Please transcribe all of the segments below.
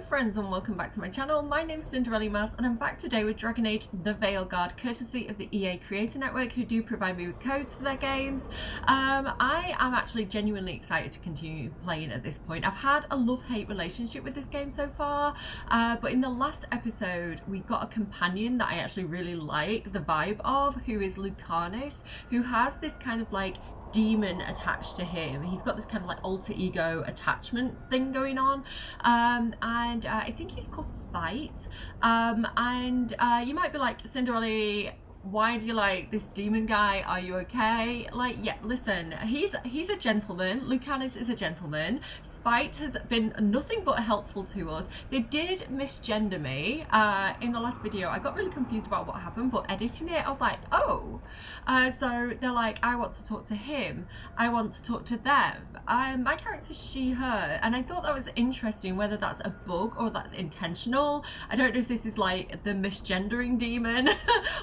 friends and welcome back to my channel. My name's Cinderellimouse and I'm back today with Dragon Age the Veilguard, courtesy of the EA Creator Network, who do provide me with codes for their games. I am actually genuinely excited to continue playing at this point. I've had a love-hate relationship with this game so far, but in the last episode we got a companion that I actually really like the vibe of, who is Lucanus, who has this kind of like demon attached to him. He's got this kind of like alter ego attachment thing going on, and I think he's called Spite, and you might be like, Cinderella, why do you like this demon guy? Are you okay? Like, yeah, listen, he's a gentleman. Lucanus is a gentleman. Spite has been nothing but helpful to us. They did misgender me in the last video. I got really confused about what happened, but editing it, I was like, oh. So they're like, I want to talk to him. I want to talk to them. My character's she, her, and I thought that was interesting, whether that's a bug or that's intentional. I don't know if this is like the misgendering demon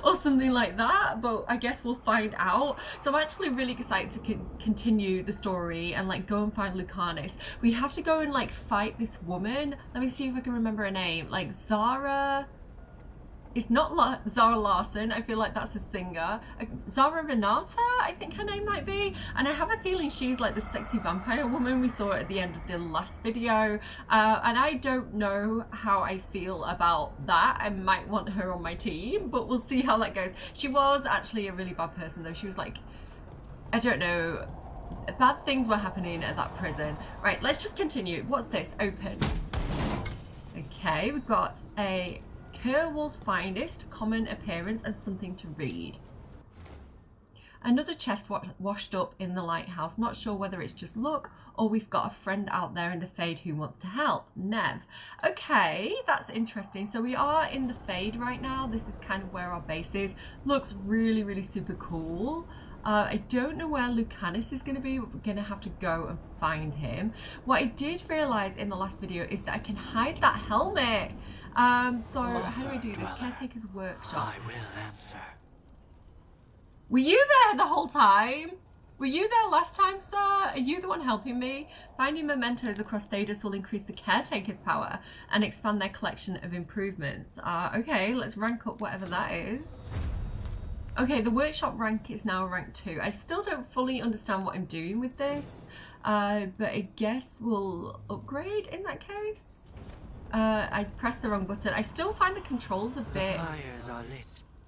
or something like that, but I guess we'll find out. So I'm actually really excited to continue the story and like go and find Lucanus. We have to go and like fight this woman. Let me see if I can remember her name. Like Zara. It's not Zara Larson. I feel like that's a singer. Zara Renata, I think her name might be. And I have a feeling she's like the sexy vampire woman we saw at the end of the last video. And I don't know how I feel about that. I might want her on my team, but we'll see how that goes. She was actually a really bad person though. She was like, I don't know, bad things were happening at that prison. Right, let's just continue. What's this? Open. Okay, we've got a Kerwell's finest, common appearance, and something to read. Another chest washed up in the lighthouse. Not sure whether it's just luck or we've got a friend out there in the Fade who wants to help. Nev. Okay, that's interesting. So we are in the Fade right now. This is kind of where our base is. Looks really, really super cool. I don't know where Lucanus is going to be, but we're going to have to go and find him. What I did realise in the last video is that I can hide that helmet. So how do I do this? Caretaker's workshop. I will answer. Were you there the whole time? Were you there last time, sir? Are you the one helping me? Finding mementos across Thedas will increase the caretaker's power and expand their collection of improvements. Okay, let's rank up whatever that is. Okay, the workshop rank is now rank 2. I still don't fully understand what I'm doing with this, but I guess we'll upgrade in that case. I pressed the wrong button. I still find the controls a bit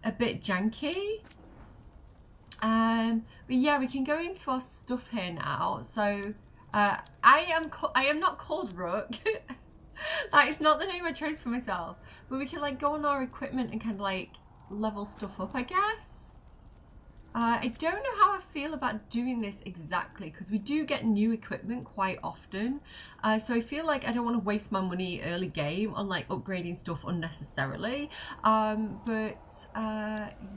janky. But yeah, we can go into our stuff here now. So I am not called Rook. That is not the name I chose for myself. But we can like go on our equipment and kind of like level stuff up, I guess. I don't know how I feel about doing this exactly, because we do get new equipment quite often. So I feel like I don't want to waste my money early game on like upgrading stuff unnecessarily. Yeah,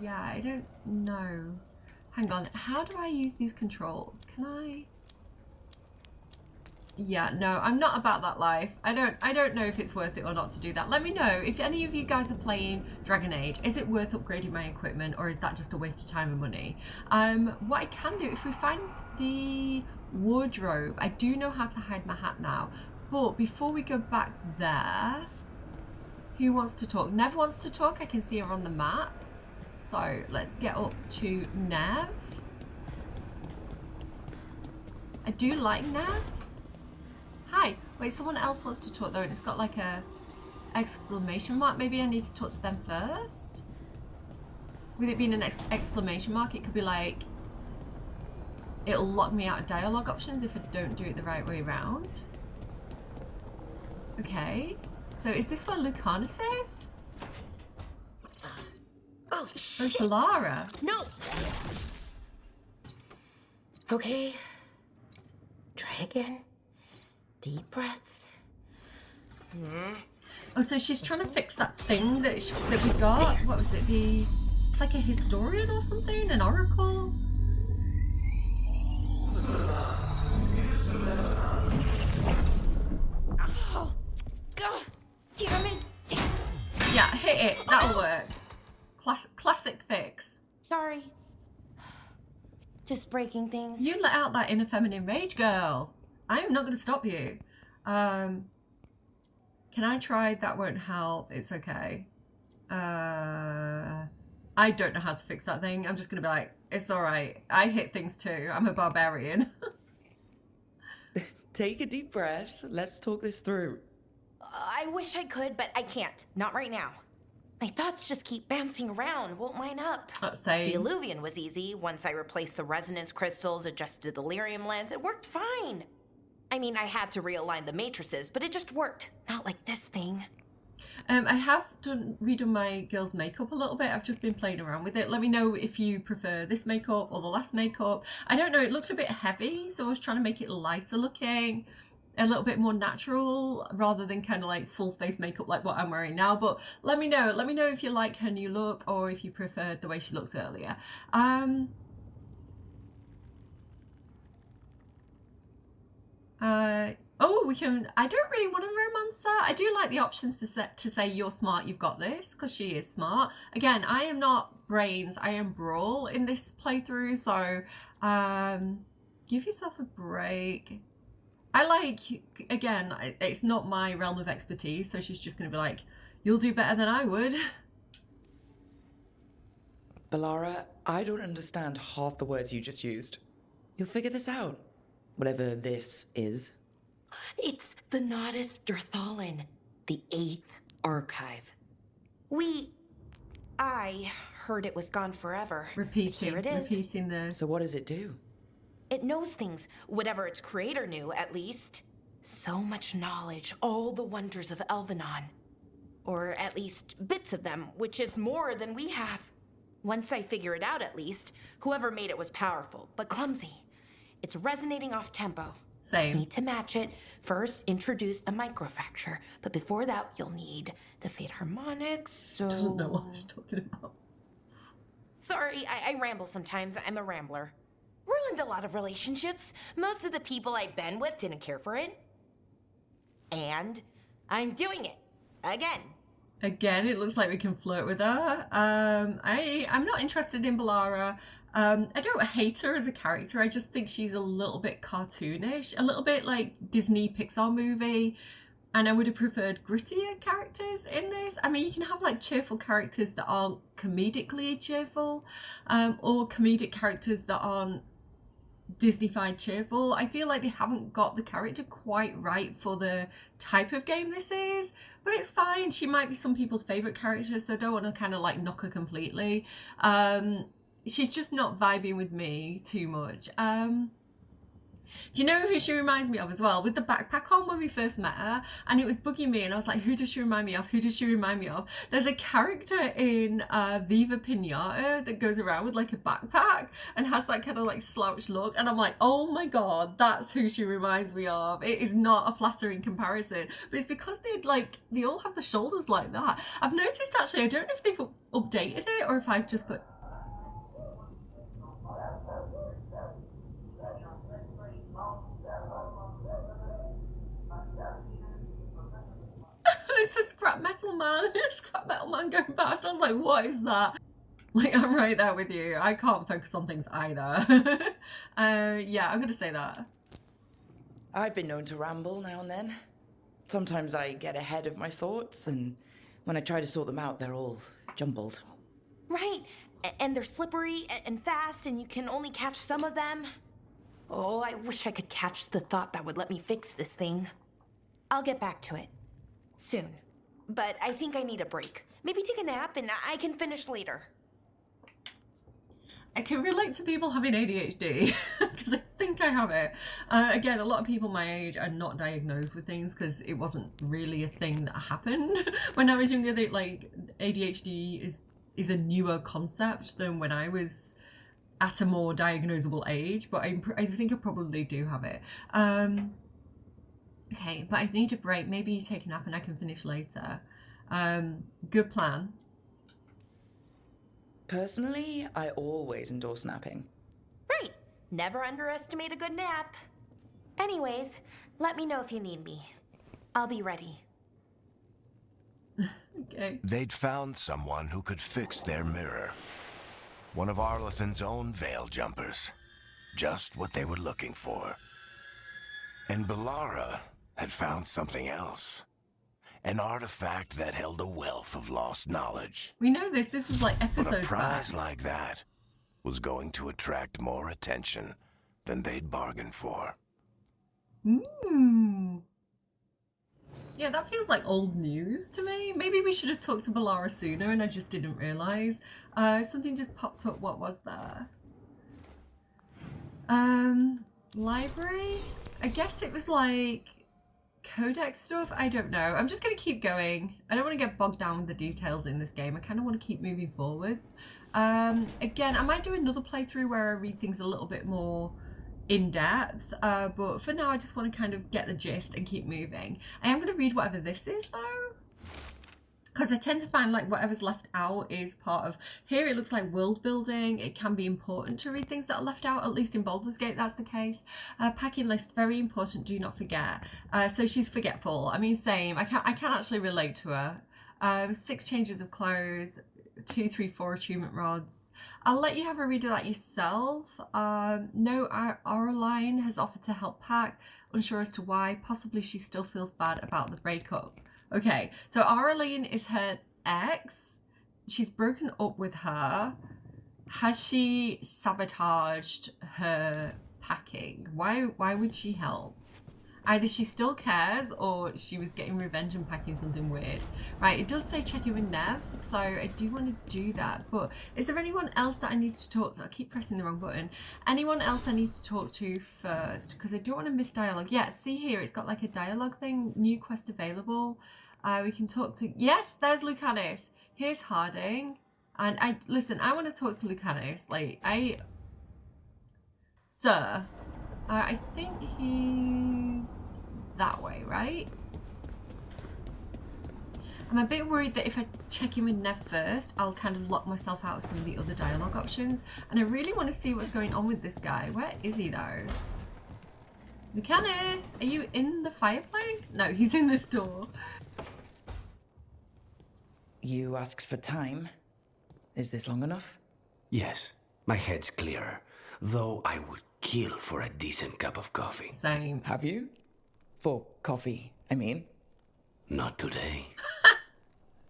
I don't know. Hang on, how do I use these controls? Can I? Yeah, no, I'm not about that life. I don't know if it's worth it or not to do that. Let me know if any of you guys are playing Dragon Age. Is it worth upgrading my equipment, or is that just a waste of time and money? What I can do, if we find the wardrobe, I do know how to hide my hat now. But before we go back there, who wants to talk? Nev wants to talk. I can see her on the map. So let's get up to Nev. I do like Nev. Hi. Wait, someone else wants to talk though, and it's got like a exclamation mark. Maybe I need to talk to them first. With it being an exclamation mark, it could be like, it'll lock me out of dialogue options if I don't do it the right way around. Okay. So is this where Lucanus is? Oh, shit. Where's Lara? No. Okay. Try again. Deep breaths. Oh, so she's trying to fix that thing that we got. What was it? It's like a historian or something, an oracle. Oh, God, damn it. Yeah, hit it. That'll work. Classic fix. Sorry. Just breaking things. You let out that inner feminine rage, girl. I am not going to stop you. Can I try? That won't help. It's okay. I don't know how to fix that thing. I'm just gonna be like, it's all right. I hit things too. I'm a barbarian. Take a deep breath. Let's talk this through. I wish I could, but I can't. Not right now. My thoughts just keep bouncing around, won't line up. Same. The illuvian was easy. Once I replaced the resonance crystals, adjusted the lyrium lens, it worked fine. I mean, I had to realign the matrices, but it just worked. Not like this thing. I have redone my girl's makeup a little bit. I've just been playing around with it. Let me know if you prefer this makeup or the last makeup. I don't know, it looks a bit heavy, so I was trying to make it lighter looking, a little bit more natural, rather than kind of like full face makeup like what I'm wearing now. But let me know if you like her new look or if you preferred the way she looked earlier. Oh, we can. I don't really want a romancer. I do like the options to say you're smart, you've got this, because she is smart. Again, I am not brains, I am brawl in this playthrough, so give yourself a break. I like, again, it's not my realm of expertise, so she's just going to be like, you'll do better than I would. Balara, I don't understand half the words you just used. You'll figure this out. Whatever this is. It's the Nodus Dirthalin, the 8th archive. I heard it was gone forever. Repeating the... So what does it do? It knows things, whatever its creator knew, at least. So much knowledge, all the wonders of Elvenon. Or at least bits of them, which is more than we have. Once I figure it out, at least, whoever made it was powerful, but clumsy. It's resonating off tempo. Same. Need to match it. First, introduce a microfracture. But before that, you'll need the Fate Harmonics, so... Doesn't know what she's talking about. Sorry, I ramble sometimes. I'm a rambler. Ruined a lot of relationships. Most of the people I've been with didn't care for it. And I'm doing it. Again. Again, it looks like we can flirt with her. I'm not interested in Balara. I don't hate her as a character. I just think she's a little bit cartoonish, a little bit like Disney Pixar movie. And I would have preferred grittier characters in this. I mean, you can have like cheerful characters that aren't comedically cheerful, or comedic characters that aren't Disney-fied cheerful. I feel like they haven't got the character quite right for the type of game this is, but it's fine. She might be some people's favorite character, so I don't want to kind of like knock her completely. She's just not vibing with me too much. Do you know who she reminds me of as well? With the backpack on when we first met her, and it was bugging me, and I was like, who does she remind me of? Who does she remind me of? There's a character in Viva Pinata that goes around with like a backpack and has that kind of like slouched look, and I'm like, oh my god, that's who she reminds me of. It is not a flattering comparison, but it's because they all have the shoulders like that. I've noticed actually, I don't know if they've updated it or if I've just got... It's a scrap metal man. Scrap metal man going past. I was like, what is that? Like, I'm right there with you. I can't focus on things either. Yeah, I'm gonna say that. I've been known to ramble now and then. Sometimes I get ahead of my thoughts, and when I try to sort them out, they're all jumbled. Right, and they're slippery and fast, and you can only catch some of them. Oh, I wish I could catch the thought that would let me fix this thing. I'll get back to it. Soon. But I think I need a break. Maybe take a nap and I can finish later. I can relate to people having ADHD because I think I have it. Again, a lot of people my age are not diagnosed with things because it wasn't really a thing that happened when I was younger. Like ADHD is a newer concept than when I was at a more diagnosable age, but I think I probably do have it. Okay, but I need a break. Maybe you take a nap and I can finish later. Good plan. Personally, I always endorse napping. Right. Never underestimate a good nap. Anyways, let me know if you need me. I'll be ready. Okay. They'd found someone who could fix their mirror. One of Arlathan's own veil jumpers. Just what they were looking for. And Balara had found something else. an artifact that held a wealth of lost knowledge. We know this. This was like But a episodes prize back. like that was going to attract more attention than they'd bargained for. Yeah, that feels like old news to me. Maybe we should have talked to Balara sooner and I just didn't realise. Something just popped up. What was there? Library? I guess it was like codex stuff. I don't know. I'm just going to keep going. I don't want to get bogged down with the details in this game. I kind of want to keep moving forwards. Again, I might do another playthrough where I read things a little bit more in depth, but for now I just want to kind of get the gist and keep moving. I am going to read whatever this is though, because I tend to find like whatever's left out is part of here. It looks like world building. It can be important to read things that are left out, at least in Baldur's Gate that's the case. Packing list, very important, do not forget. So she's forgetful. I mean, same. I can actually relate to her. 6 changes of clothes, 2, 3, 4 achievement rods. I'll let you have a read of that yourself. No, Aureline has offered to help pack, unsure as to why. Possibly she still feels bad about the breakup. Okay, so Aureline is her ex. She's broken up with her. Has she sabotaged her packing? Why would she help? Either she still cares or she was getting revenge and packing something weird. Right, it does say check in with Nev, so I do want to do that. But is there anyone else that I need to talk to? I keep pressing the wrong button. Anyone else I need to talk to first? Because I don't want to miss dialogue. Yeah, see here, it's got like a dialogue thing. New quest available. We can talk to... Yes, there's Lucanus. Here's Harding. And listen, I want to talk to Lucanus. Like, Sir... I think he's that way, right? I'm a bit worried that if I check in with Nev first, I'll kind of lock myself out of some of the other dialogue options. And I really want to see what's going on with this guy. Where is he though? Lucanus, are you in the fireplace? No, he's in this door. You asked for time. Is this long enough? Yes, my head's clearer, though I would kill for a decent cup of coffee. Same. Have you? For coffee, I mean. Not today.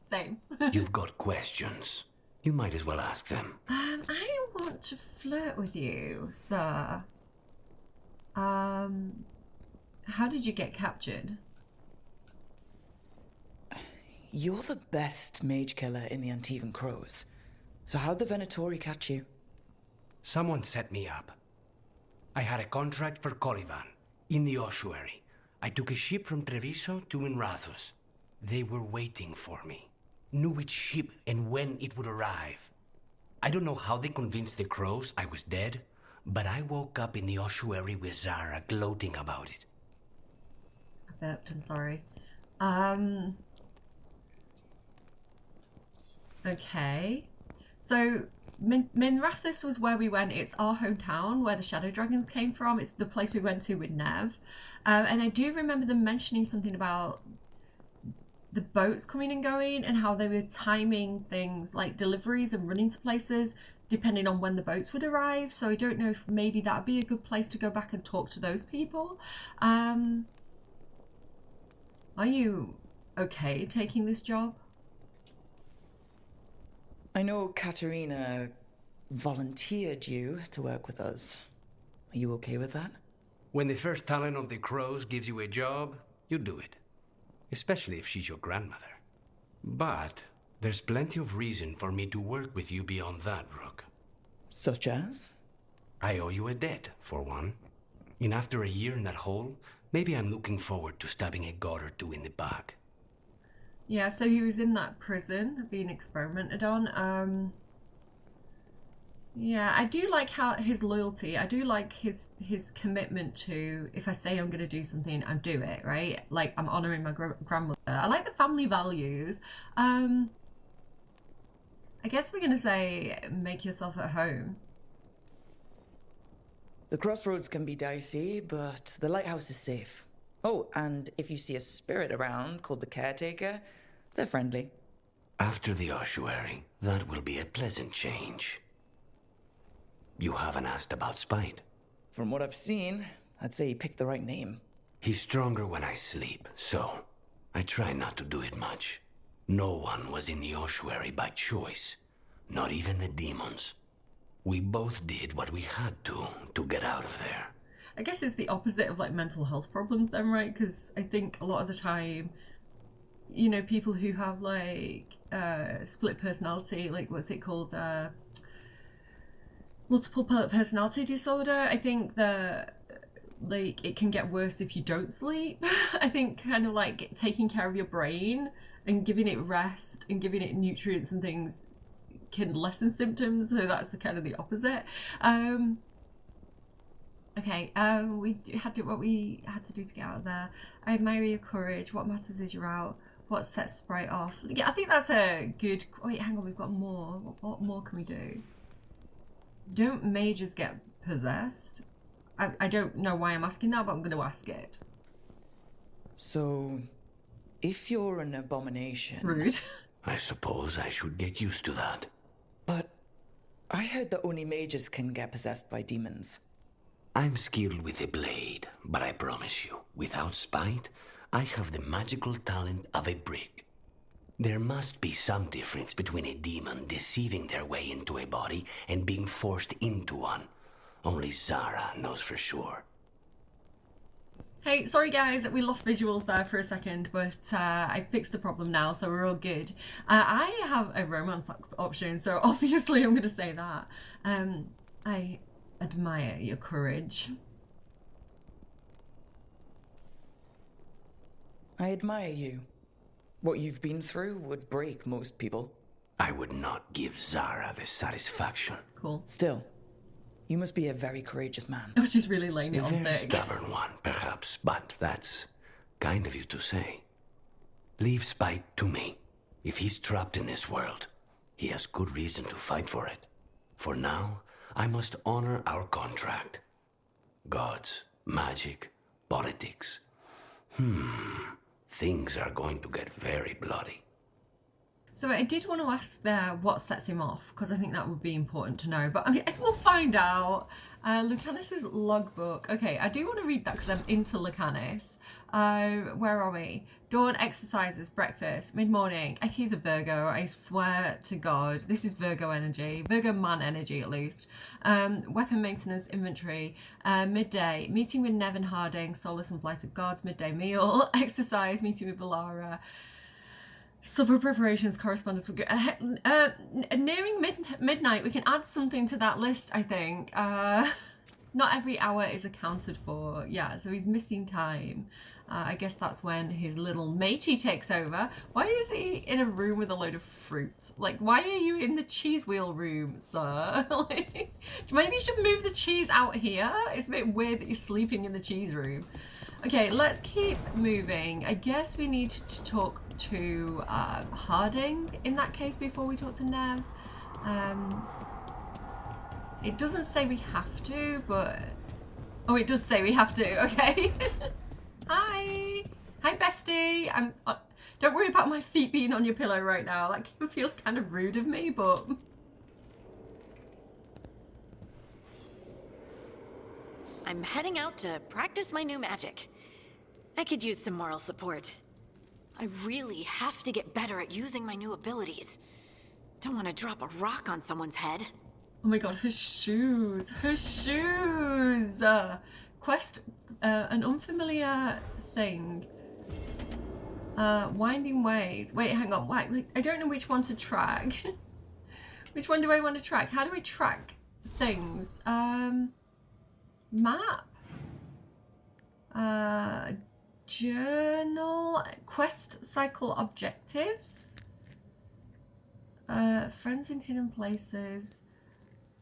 Same. You've got questions. You might as well ask them. I want to flirt with you, sir. How did you get captured? You're the best mage killer in the Antivan Crows. So how'd the Venatori catch you? Someone set me up. I had a contract for Colivan, in the ossuary. I took a ship from Treviso to Minrathus. They were waiting for me. Knew which ship and when it would arrive. I don't know how they convinced the Crows I was dead, but I woke up in the ossuary with Zara gloating about it. I burped, I'm sorry. Okay. So... Minrathus was where we went. It's our hometown where the Shadow Dragons came from. It's the place we went to with Nev. And I do remember them mentioning something about the boats coming and going and how they were timing things like deliveries and running to places depending on when the boats would arrive. So I don't know if maybe that would be a good place to go back and talk to those people. Are you okay taking this job? I know Katerina volunteered you to work with us. Are you okay with that? When the first talent of the Crows gives you a job, you do it. Especially if she's your grandmother. But there's plenty of reason for me to work with you beyond that, Rook. Such as? I owe you a debt, for one. And after a year in that hole, maybe I'm looking forward to stabbing a god or two in the back. Yeah, so he was in that prison being experimented on. Yeah, I do like how his loyalty. I do like his commitment to, if I say I'm going to do something, I do it, right? Like, I'm honouring my grandmother. I like the family values. I guess we're going to say make yourself at home. The crossroads can be dicey, but the lighthouse is safe. Oh, and if you see a spirit around called the Caretaker, they're friendly. After the ossuary, that will be a pleasant change. You haven't asked about Spite. From what I've seen, I'd say he picked the right name. He's stronger when I sleep, so I try not to do it much. No one was in the ossuary by choice, not even the demons. We both did what we had to get out of there. I guess it's the opposite of like mental health problems then, right? Because I think a lot of the time, you know, people who have like split personality, like what's it called? Multiple personality disorder. I think that like it can get worse if you don't sleep. I think kind of like taking care of your brain and giving it rest and giving it nutrients and things can lessen symptoms. So that's the kind of the opposite. Okay, what we had to do to get out of there. I admire your courage. What matters is you're out. What sets Sprite off? Yeah, I think that's a good... Wait, hang on, we've got more. What more can we do? Don't mages get possessed? I don't know why I'm asking that, but I'm going to ask it. So, if you're an abomination... Rude. I suppose I should get used to that. But I heard that only mages can get possessed by demons. I'm skilled with a blade, but I promise you, without spite, I have the magical talent of a brick. There must be some difference between a demon deceiving their way into a body and being forced into one. Only Zara knows for sure. Hey, sorry guys, we lost visuals there for a second, but I fixed the problem now, so we're all good. I have a romance option, so obviously I'm going to say that. I admire your courage. I admire you. What you've been through would break most people. I would not give Zara the satisfaction. Cool. Still, you must be a very courageous man. I was just really laying it A on very thick. stubborn one, perhaps, but that's kind of you to say. Leave Spite to me. If he's trapped in this world, he has good reason to fight for it. For now, I must honor our contract. Gods, magic, politics. Things are going to get very bloody. So I did want to ask there what sets him off, because I think that would be important to know. But I mean, we'll find out. Lucanus's logbook. Okay, I do want to read that because I'm into Lucanus. Where are we? Dawn exercises, breakfast, mid-morning. He's a Virgo, I swear to God. This is Virgo energy. Virgo man energy, at least. Weapon maintenance, inventory. Midday, meeting with Nev and Harding, Solace and Blighted Gods. Midday meal, exercise, meeting with Valara. Supper preparations, correspondence with nearing midnight. We can add something to that list, I think. Not every hour is accounted for. Yeah, so he's missing time. I guess that's when his little matey takes over. Why is he in a room with a load of fruit? Like, why are you in the cheese wheel room, sir? Like, maybe you should move the cheese out here. It's a bit weird that you're sleeping in the cheese room. Okay, let's keep moving. I guess we need to talk to Harding in that case before we talk to Nev. It doesn't say we have to, but... Oh, it does say we have to, okay. Hi. Hi, bestie. Don't worry about my feet being on your pillow right now. That feels kind of rude of me, but... I'm heading out to practice my new magic. I could use some moral support. I really have to get better at using my new abilities. Don't want to drop a rock on someone's head. Oh my god, her shoes. Her shoes! Quest, an unfamiliar thing. Winding ways. Wait, hang on. Wait, I don't know which one to track. Which one do I want to track? How do I track things? Map? Journal? Quest cycle objectives? Friends in hidden places.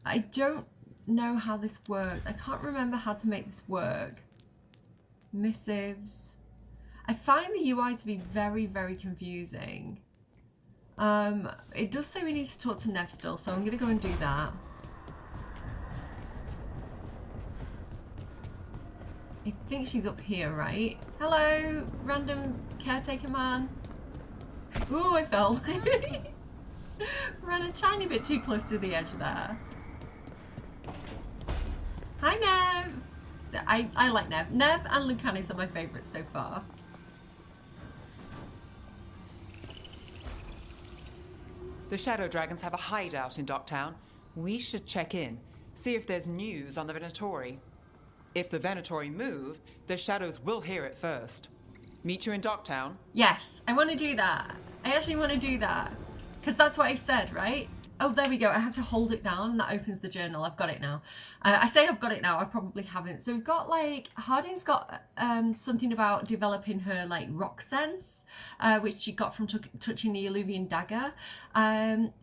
I don't know how this works. I can't remember how to make this work. Missives. I find the UI to be very, very confusing. It does say we need to talk to Nev still, so I'm going to go and do that. I think she's up here, right? Hello, random caretaker man. Ooh, I fell. Ran a tiny bit too close to the edge there. Hi, Nev. So I like Nev. Nev and Lucanus are my favourites so far. The Shadow Dragons have a hideout in Docktown. We should check in, see if there's news on the Venatori. If the Venatori move, the Shadows will hear it first. Meet you in Docktown? Yes, I want to do that. I actually want to do that. Because that's what I said, right? Oh, there we go. I have to hold it down and that opens the journal. I've got it now. I say I've got it now. I probably haven't. So we've got like, Harding's got something about developing her like rock sense, which she got from touching the Illuvian dagger.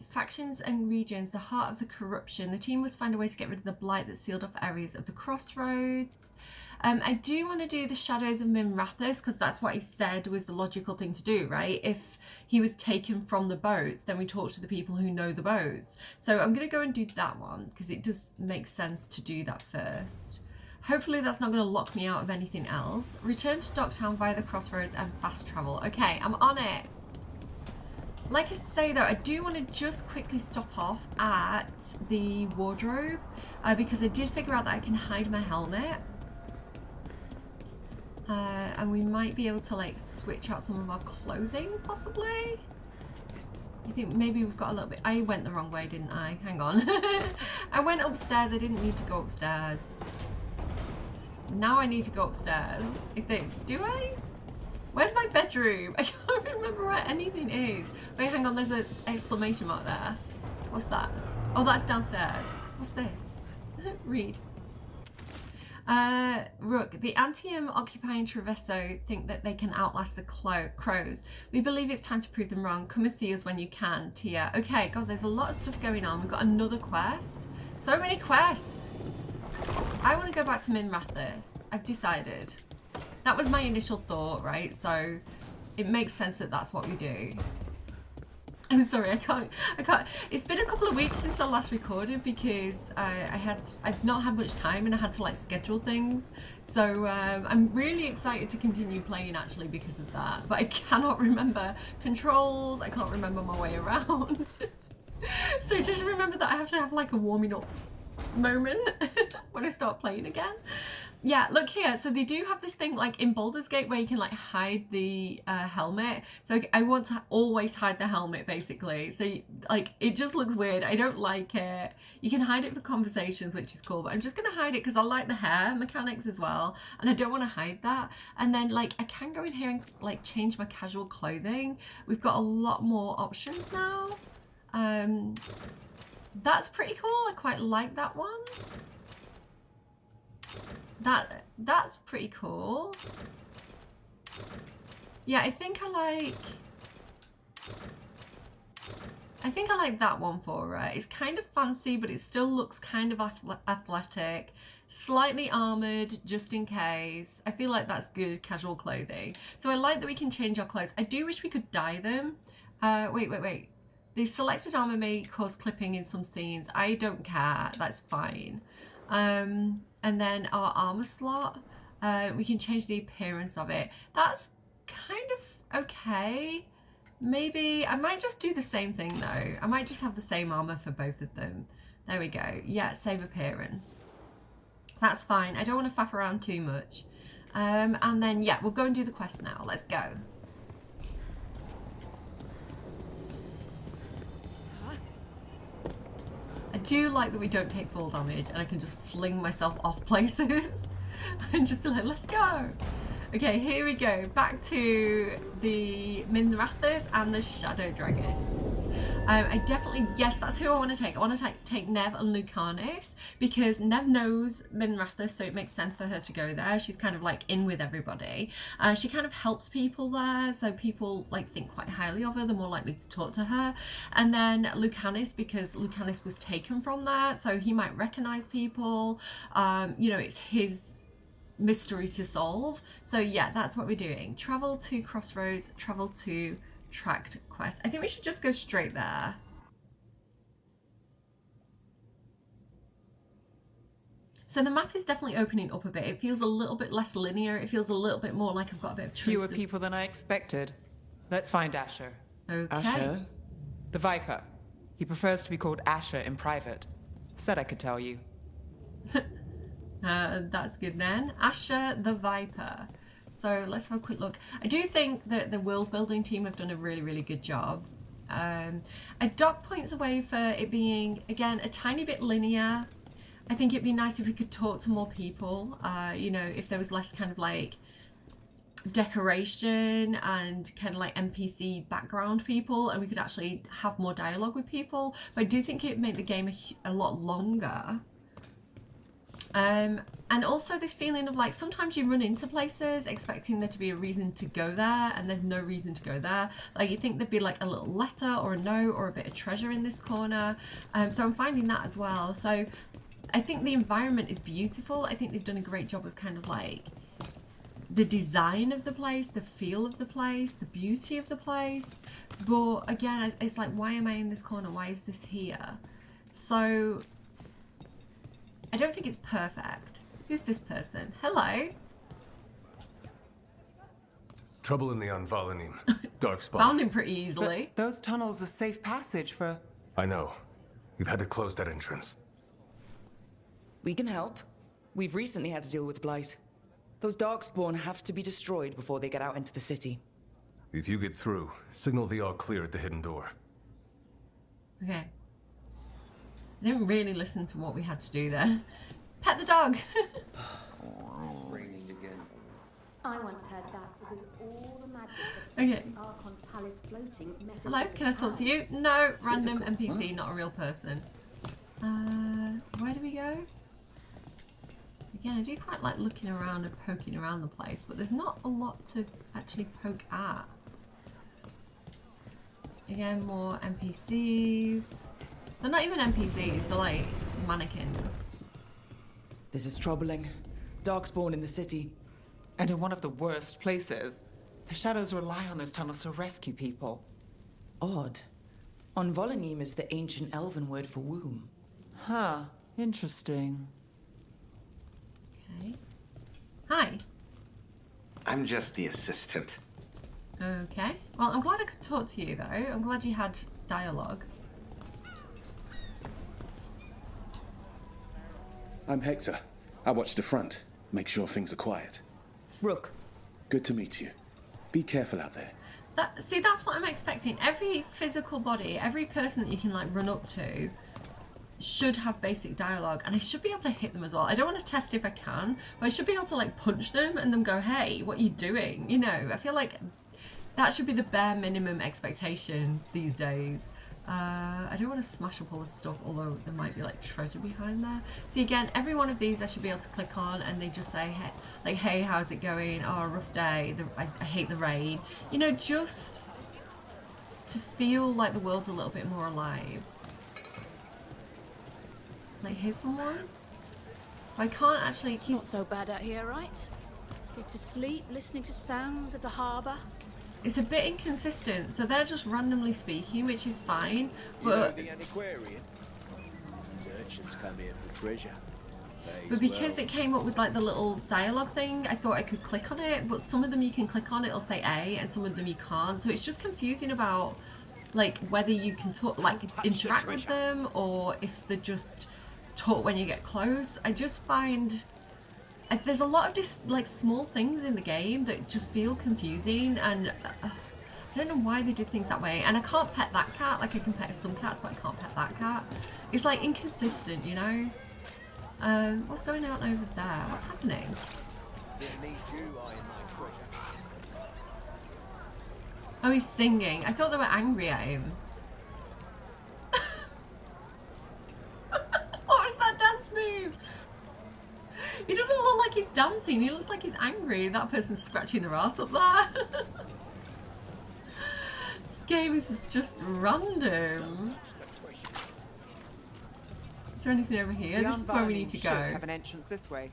Factions and regions, the heart of the corruption. The team must find a way to get rid of the blight that sealed off areas of the crossroads. I do want to do the Shadows of Minrathous because that's what he said was the logical thing to do, right? If he was taken from the boats, then we talk to the people who know the boats. So I'm going to go and do that one because it does make sense to do that first. Hopefully that's not going to lock me out of anything else. Return to Docktown via the crossroads and fast travel. Okay, I'm on it. Like I say though, I do want to just quickly stop off at the wardrobe because I did figure out that I can hide my helmet. And we might be able to like switch out some of our clothing possibly. I think maybe we've got a little bit. I went the wrong way, didn't I? Hang on. I went upstairs. I didn't need to go upstairs. Now I need to go upstairs. Do I? Where's my bedroom? I can't remember where anything is. Wait, hang on. There's an exclamation mark there. What's that? Oh, that's downstairs. What's this? Read. Rook, the Antium occupying Travesso think that they can outlast the crows. We believe it's time to prove them wrong. Come and see us when you can, Tia. Okay, God, there's a lot of stuff going on. We've got another quest. So many quests. I want to go back to Minrathous. I've decided. That was my initial thought, right? So it makes sense that that's what we do. I'm sorry, I can't. It's been a couple of weeks since I last recorded because I've not had much time and I had to like schedule things. So I'm really excited to continue playing actually because of that. But I cannot remember controls. I can't remember my way around. So just remember that I have to have like a warming up moment when I start playing again. Yeah, look here. So they do have this thing like in Baldur's Gate where you can like hide the helmet. So I want to always hide the helmet basically. So like it just looks weird. I don't like it. You can hide it for conversations, which is cool. But I'm just going to hide it because I like the hair mechanics as well. And I don't want to hide that. And then like I can go in here and like change my casual clothing. We've got a lot more options now. That's pretty cool. I quite like that one. That's pretty cool. Yeah, I think I like that one for her. It's kind of fancy, but it still looks kind of athletic, slightly armored just in case. I feel like that's good casual clothing. So I like that we can change our clothes. I do wish we could dye them. Wait. The selected armor may cause clipping in some scenes. I don't care. That's fine. And then our armor slot, we can change the appearance of it. That's kind of okay. Maybe I might just do the same thing though. I might just have the same armor for both of them. There we go. Yeah, save appearance. That's fine. I don't want to faff around too much. And then yeah, we'll go and do the quest now. Let's go. I do like that we don't take full damage and I can just fling myself off places and just be like, let's go. Okay, here we go. Back to the Minrathous and the Shadow Dragons. I definitely, yes, that's who I want to take. I want to take Nev and Lucanis because Nev knows Minrathous, so it makes sense for her to go there. She's kind of like in with everybody. She kind of helps people there, so people like think quite highly of her. They're more likely to talk to her. And then Lucanis, because Lucanis was taken from there, so he might recognize people. You know, it's his mystery to solve. So yeah, that's what we're doing. Travel to Crossroads, travel to Tracked Quest. I think we should just go straight there. So the map is definitely opening up a bit. It feels a little bit less linear. It feels a little bit more like I've got a bit of choice. Fewer people than I expected. Let's find Asher. Okay. Asher? The Viper. He prefers to be called Asher in private. Said I could tell you. That's good then. Asher the Viper. So let's have a quick look. I do think that the world building team have done a really, really good job. A dock points away for it being, again, a tiny bit linear. I think it'd be nice if we could talk to more people, you know, if there was less kind of like decoration and kind of like NPC background people, and we could actually have more dialogue with people. But I do think it'd make the game a lot longer. And also this feeling of like, sometimes you run into places expecting there to be a reason to go there, and there's no reason to go there. Like, you think there'd be like a little letter or a note or a bit of treasure in this corner. So I'm finding that as well. So I think the environment is beautiful. I think they've done a great job of kind of like the design of the place, the feel of the place, the beauty of the place. But again, it's like, why am I in this corner? Why is this here? So I don't think it's perfect. Who's this person? Hello. Trouble in the Anvalanim. Dark spot. Found him pretty easily. But those tunnels are safe passage for... I know. We've had to close that entrance. We can help. We've recently had to deal with Blight. Those Darkspawn have to be destroyed before they get out into the city. If you get through, signal the all clear at the hidden door. Okay. I didn't really listen to what we had to do there. Pet the dog. Raining again. I once heard that's because all the magic Okay. of Archon's palace floating messes Hello, with the can I talk to you? clouds. No, random NPC, not a real person. Where do we go? Again, I do quite like looking around and poking around the place, but there's not a lot to actually poke at. Again, more NPCs. They're not even NPCs, they're like mannequins. This is troubling. Darkspawn in the city. And in one of the worst places. The shadows rely on those tunnels to rescue people. Odd. Anvalanim is the ancient elven word for womb. Huh. Interesting. Okay. Hi. I'm just the assistant. Okay. Well, I'm glad I could talk to you, though. I'm glad you had dialogue. I'm Hector. I watch the front. Make sure things are quiet. Rook. Good to meet you. Be careful out there. See, that's what I'm expecting. Every physical body, every person that you can like run up to should have basic dialogue, and I should be able to hit them as well. I don't want to test if I can, but I should be able to like punch them and them go, hey, what are you doing? You know, I feel like that should be the bare minimum expectation these days. I don't want to smash up all this stuff, although there might be like treasure behind there. See, again, every one of these I should be able to click on and they just say, hey, like, hey, how's it going? Oh, rough day. I hate the rain. You know, just to feel like the world's a little bit more alive. Like, here's someone. I can't actually. It's not so bad out here, right? Get to sleep, listening to sounds of the harbour. It's a bit inconsistent, so they're just randomly speaking, which is fine, but... You know the antiquarian? Merchants come here for treasure. But because it came up with like the little dialogue thing, I thought I could click on it, but some of them you can click on, it'll say A, and some of them you can't, so it's just confusing about like whether you can talk, like interact with them, or if they're just talk when you get close. I just find... there's a lot of just like small things in the game that just feel confusing, and I don't know why they do things that way. And I can't pet that cat. Like, I can pet some cats, but I can't pet that cat. It's like inconsistent, you know? What's going on over there? What's happening? Oh, he's singing. I thought they were angry at him. What was that dance move? He doesn't look like he's dancing, he looks like he's angry. That person's scratching their ass up there. This game is just random. Is there anything over here? The This is where we need to should go. have an entrance this way.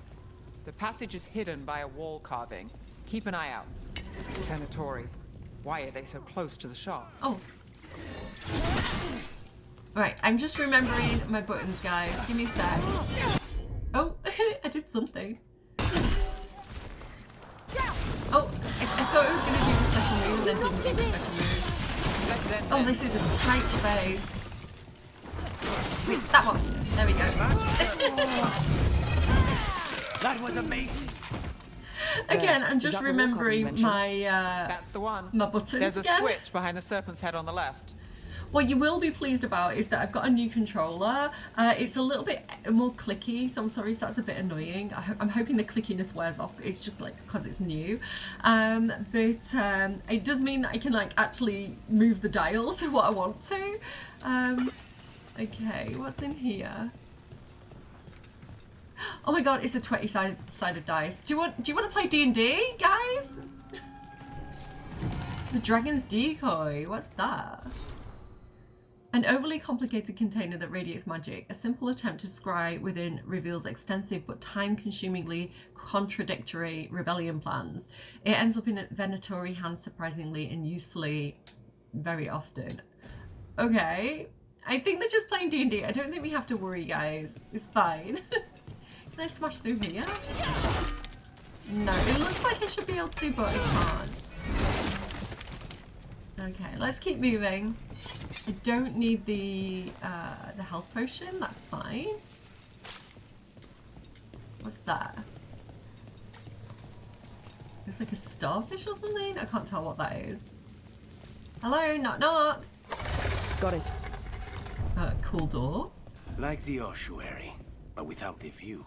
The passage is hidden by a wall carving. Keep an eye out. Venatori. Why are they so close to the shop? Oh. Right, I'm just remembering my buttons, guys. Give me a sec. Oh, I did something. Oh, I thought it was going to do the special move and then didn't do the special move. Oh, this is a tight space. Wait, that one. There we go. That was amazing. Again, I'm Is just that the wall carving you remembering mentioned? my That's the one. my buttons There's a again. switch behind the serpent's head on the left. What you will be pleased about is that I've got a new controller. It's a little bit more clicky, so I'm sorry if that's a bit annoying. I'm hoping the clickiness wears off. It's just like because it's new. But it does mean that I can like actually move the dial to what I want to. Okay, what's in here? Oh my god, it's a 20-sided dice. Do you want to play D&D, guys? The Dragon's Decoy, what's that? An overly complicated container that radiates magic. A simple attempt to scry within reveals extensive but time-consumingly contradictory rebellion plans. It ends up in Venatori hands surprisingly and usefully very often. Okay, I think they're just playing D&D. I don't think we have to worry, guys. It's fine. Can I smash through here? No, it looks like I should be able to, but I can't. Okay, let's keep moving. I don't need the health potion, that's fine. What's that? It's like a starfish or something? I can't tell what that is. Hello, knock knock. Got it. Cool door. Like the ossuary, but without the view.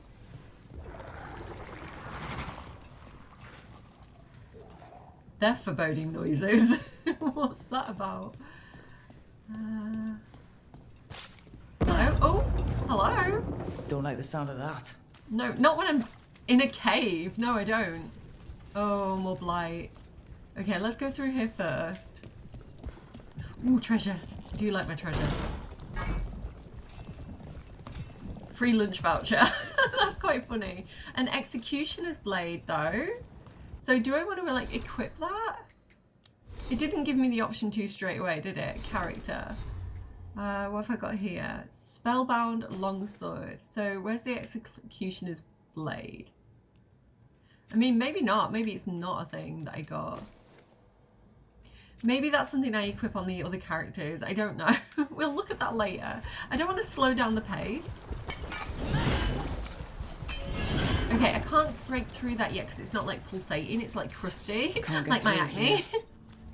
They're foreboding noises. What's that about? Hello? Oh, hello? Don't like the sound of that. No, not when I'm in a cave. No, I don't. Oh, more blight. Okay, let's go through here first. Ooh, treasure. I do like my treasure. Free lunch voucher. That's quite funny. An executioner's blade, though. So do I want to, like, equip that? It didn't give me the option to straight away, did it? Character. What have I got here? Spellbound longsword. So where's the executioner's blade? I mean, maybe not. Maybe it's not a thing that I got. Maybe that's something I equip on the other characters. I don't know. We'll look at that later. I don't want to slow down the pace. Okay, I can't break through that yet because it's not like pulsating. It's like crusty, like my acne.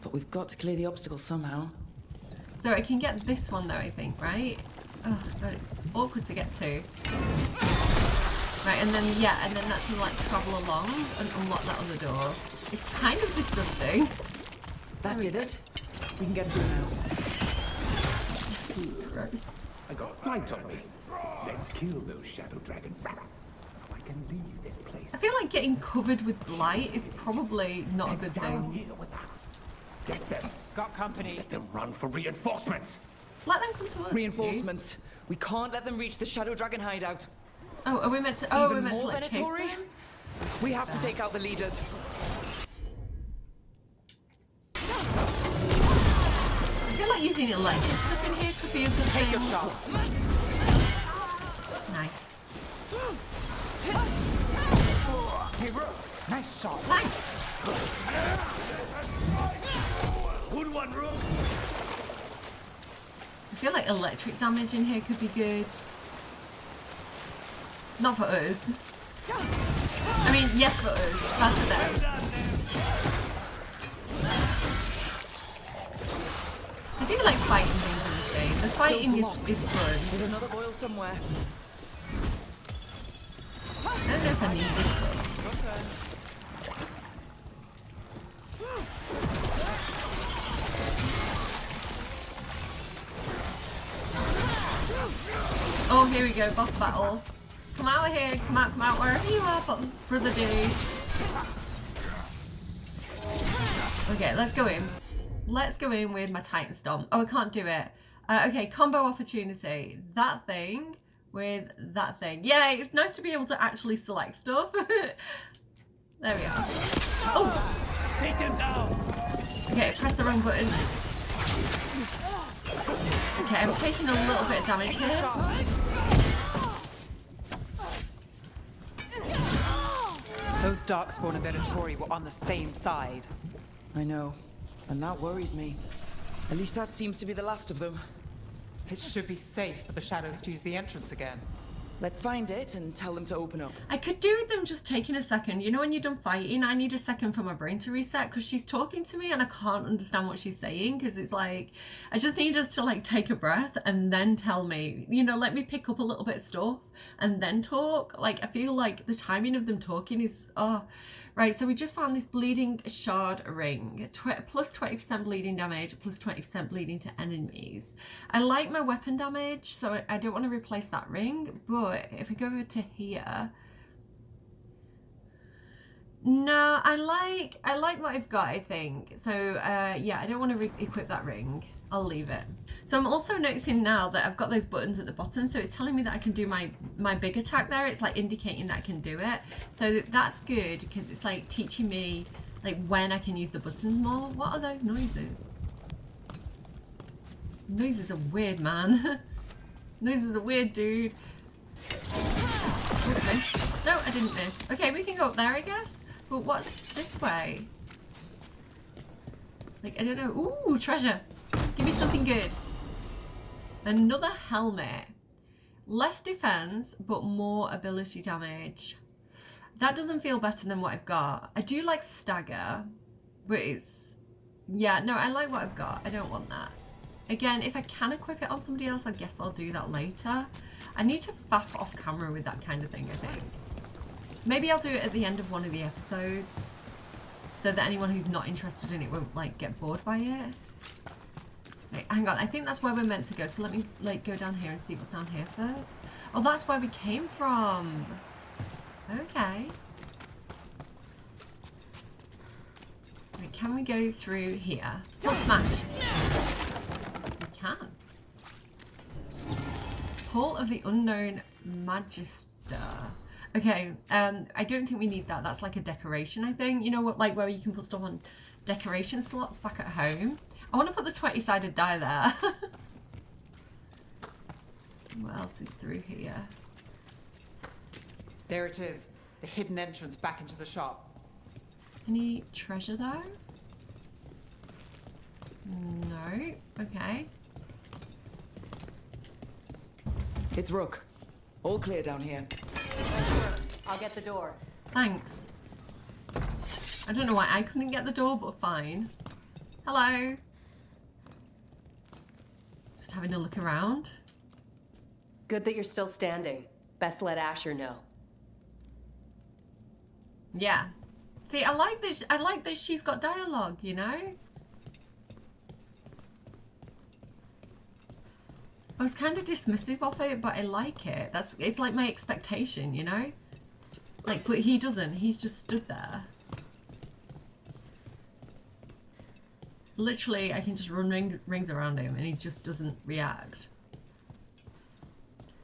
But we've got to clear the obstacle somehow. So I can get this one though, I think, right? Oh god, it's awkward to get to. Right, and then yeah, and then that's gonna like travel along and unlock that other door. It's kind of disgusting. That did it. We can get through now. Gross. I got light on me. Let's kill those shadow dragon rats so I can leave this place. I feel like getting covered with blight is probably not a good Down thing. here with us. Get them. Got company. Let them run for reinforcements. Let them come to us. Reinforcements. We can't let them reach the shadow dragon hideout. Oh, are we meant to? Oh, Even we're meant to more like chase Venatori? them? We have to take out the leaders. I feel like using electric stuff in here could be a good thing. Take your shot. Nice. Hero, nice shot. Thanks. Good one, Rook. I feel like electric damage in here could be good. Not for us. I mean, yes for us. Bad for them. I do like fighting things in this game. The fighting is fun. There's another boil somewhere. I don't know if I need this book. Oh, here we go, boss battle. Come out of here, come out, wherever you are, brother dude. Okay, let's go in. Let's go in with my Titan Stomp. Oh, I can't do it. Okay, combo opportunity. That thing with that thing. Yeah, it's nice to be able to actually select stuff. There we are. Oh! Take them down. Okay, press the wrong button. Okay, I'm taking a little bit of damage here. Those Darkspawn and Venatori were on the same side. I know. And that worries me. At least that seems to be the last of them. It should be safe for the shadows to use the entrance again. Let's find it and tell them to open up. I could do with them just taking a second. You know, when you're done fighting, I need a second for my brain to reset because she's talking to me and I can't understand what she's saying because it's like, I just need us to like take a breath and then tell me, you know, let me pick up a little bit of stuff and then talk. Like, I feel like the timing of them talking is, oh, right. So we just found this bleeding shard ring, plus 20% bleeding damage, plus 20% bleeding to enemies. I like my weapon damage, so I don't want to replace that ring, but if we go over to here, no, I like what I've got, I think. So yeah, I don't want to equip that ring. I'll leave it. So I'm also noticing now that I've got those buttons at the bottom, so it's telling me that I can do my big attack there. It's like indicating that I can do it. So that's good because it's like teaching me like when I can use the buttons more. What are those noises? Noises are weird, man. Noises are weird, dude. Oh, miss. No, I didn't miss. Okay, we can go up there, I guess. But what's this way? Like, I don't know. Ooh, treasure. Give me something good. Another helmet. Less defense, but more ability damage. That doesn't feel better than what I've got. I do like stagger, but it's... Yeah, no, I like what I've got. I don't want that. Again, if I can equip it on somebody else, I guess I'll do that later. I need to faff off camera with that kind of thing, I think. Maybe I'll do it at the end of one of the episodes, so that anyone who's not interested in it won't, like, get bored by it. Wait, hang on, I think that's where we're meant to go, so let me, like, go down here and see what's down here first. Oh, that's where we came from. Okay. Wait, can we go through here? Hulk smash. We can. Hall of the Unknown Magister. Okay, I don't think we need that. That's like a decoration, I think. You know what, like where you can put stuff on decoration slots back at home. I want to put the 20-sided die there. What else is through here? There it is. The hidden entrance back into the shop. Any treasure though? No. Okay. It's Rook. All clear down here. I'll get the door. Thanks. I don't know why I couldn't get the door, but fine. Hello. Just having a look around. Good that you're still standing. Best let Asher know. Yeah. See, I like this. I like that she's got dialogue, you know? I was kind of dismissive of it, but I like it. It's like my expectation, you know? Like, but he doesn't. He's just stood there. Literally, I can just run rings around him and he just doesn't react.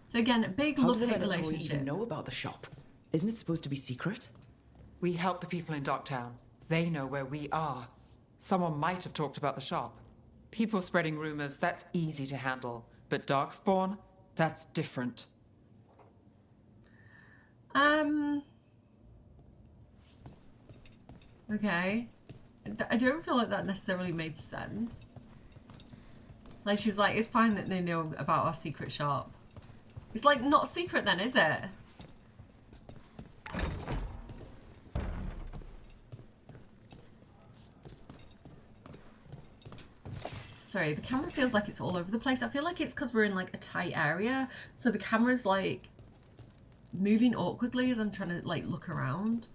So again, a big love-hate relationship. How do the even know about the shop? Isn't it supposed to be secret? We help the people in Docktown. They know where we are. Someone might have talked about the shop. People spreading rumors, that's easy to handle. But Darkspawn, that's different. Okay. I don't feel like that necessarily made sense. Like, she's like, it's fine that they know about our secret shop. It's like, not secret then, is it? Sorry, the camera feels like it's all over the place. I feel like it's because we're in like a tight area. So the camera's like moving awkwardly as I'm trying to like look around.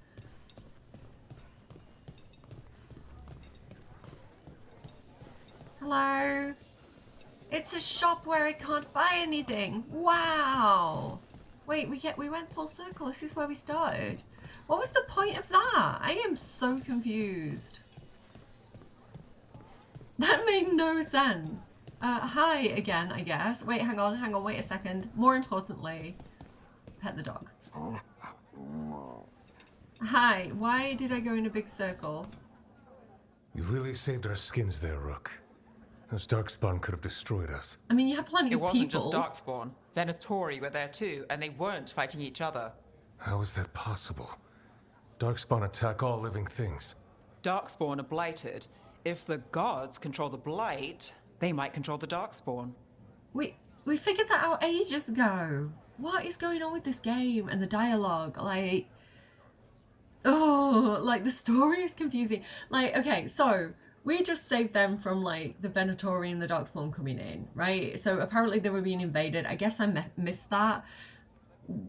Hello? It's a shop where I can't buy anything. Wow. Wait, we went full circle. This is where we started. What was the point of that? I am so confused. That made no sense. Hi again, I guess. Wait, hang on, wait a second. More importantly, pet the dog. Hi, why did I go in a big circle? You really saved our skins there, Rook. Those Darkspawn could have destroyed us. I mean, you have plenty of people. It wasn't just Darkspawn. Venatori were there too, and they weren't fighting each other. How is that possible? Darkspawn attack all living things. Darkspawn are blighted. If the gods control the blight, they might control the Darkspawn. We figured that out ages ago. what is going on with this game and the dialogue? Like, oh, like the story is confusing. Like, okay, so we just saved them from like the Venatori and the Darkspawn coming in, right? So apparently they were being invaded. I guess I missed that.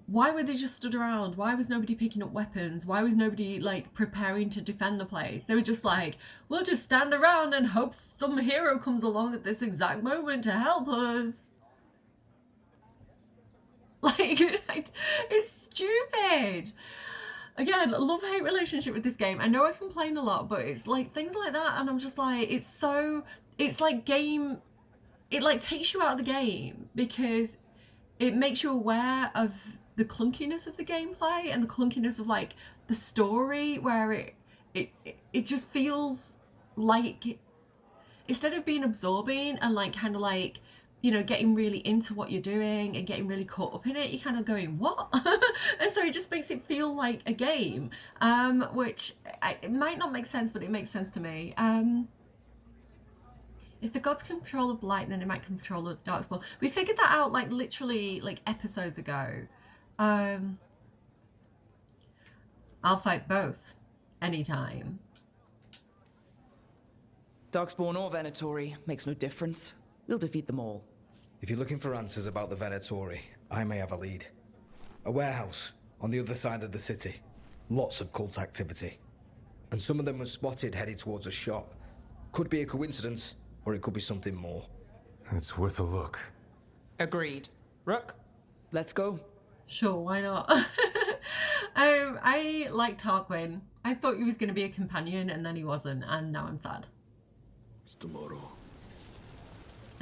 Why were they just stood around? Why was nobody picking up weapons? Why was nobody like preparing to defend the place? They were just like, we'll just stand around and hope some hero comes along at this exact moment to help us. Like, it's stupid. Again, love-hate relationship with this game. I know I complain a lot, but it's like things like that, and I'm just like, it's like game, it like takes you out of the game because it makes you aware of the clunkiness of the gameplay and the clunkiness of like the story, where it just feels like, instead of being absorbing and like kind of like, you know, getting really into what you're doing and getting really caught up in it, you're kind of going, what? And so it just makes it feel like a game, which it might not make sense, but it makes sense to me. If the gods control of light, then they might control the darkspawn. We figured that out like literally like episodes ago. I'll fight both anytime. Darkspawn or Venatori, makes no difference. We'll defeat them all. If you're looking for answers about the Venatori, I may have a lead. A warehouse on the other side of the city. Lots of cult activity. And some of them were spotted headed towards a shop. Could be a coincidence, or it could be something more. It's worth a look. Agreed. Rook? Let's go. Sure, why not? I like Tarquin. I thought he was going to be a companion, and then he wasn't, and now I'm sad. It's tomorrow.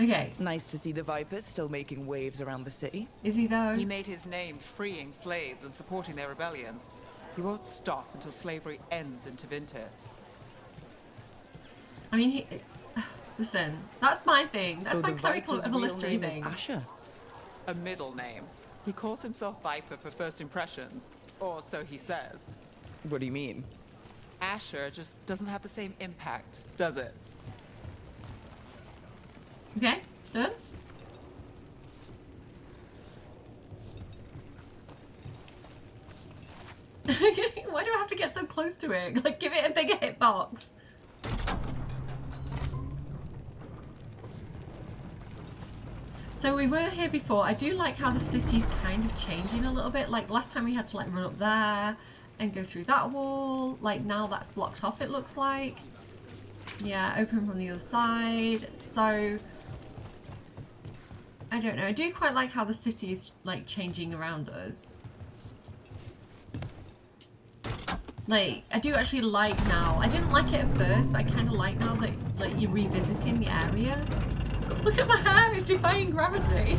Okay. Nice to see the Vipers still making waves around the city. Is he though? He made his name freeing slaves and supporting their rebellions. He won't stop until slavery ends in Tevinter. I mean, listen, that's my thing. That's So my the clerical Viper's real evilistry name is thing. Asher. A middle name. He calls himself Viper for first impressions, or so he says. What do you mean? Asher just doesn't have the same impact, does it? Okay, done. Why do I have to get so close to it? Like, give it a bigger hitbox. So we were here before. I do like how the city's kind of changing a little bit. Like last time we had to like run up there and go through that wall. Like now that's blocked off, it looks like. Yeah, open from the other side. So I don't know. I do quite like how the city is like changing around us. Like, I do actually like now. I didn't like it at first, but I kind of like now that like you're revisiting the area. Look at my hair, it's defying gravity.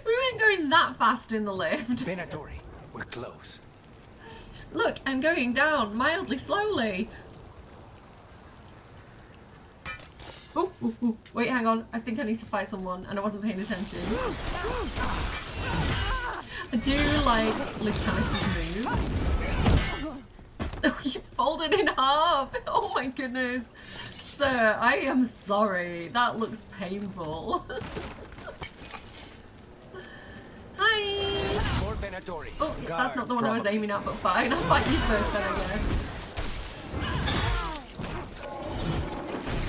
We weren't going that fast in the lift. Venatori, we're close. Look, I'm going down mildly slowly. Oh, wait, hang on. I think I need to fight someone, and I wasn't paying attention. I do like Lucaris's moves. Oh, you folded in half. Oh my goodness. Sir, I am sorry. That looks painful. Hi. More Venatori. Oh, that's not the one I was aiming at, but fine. I'll fight you first then, I guess.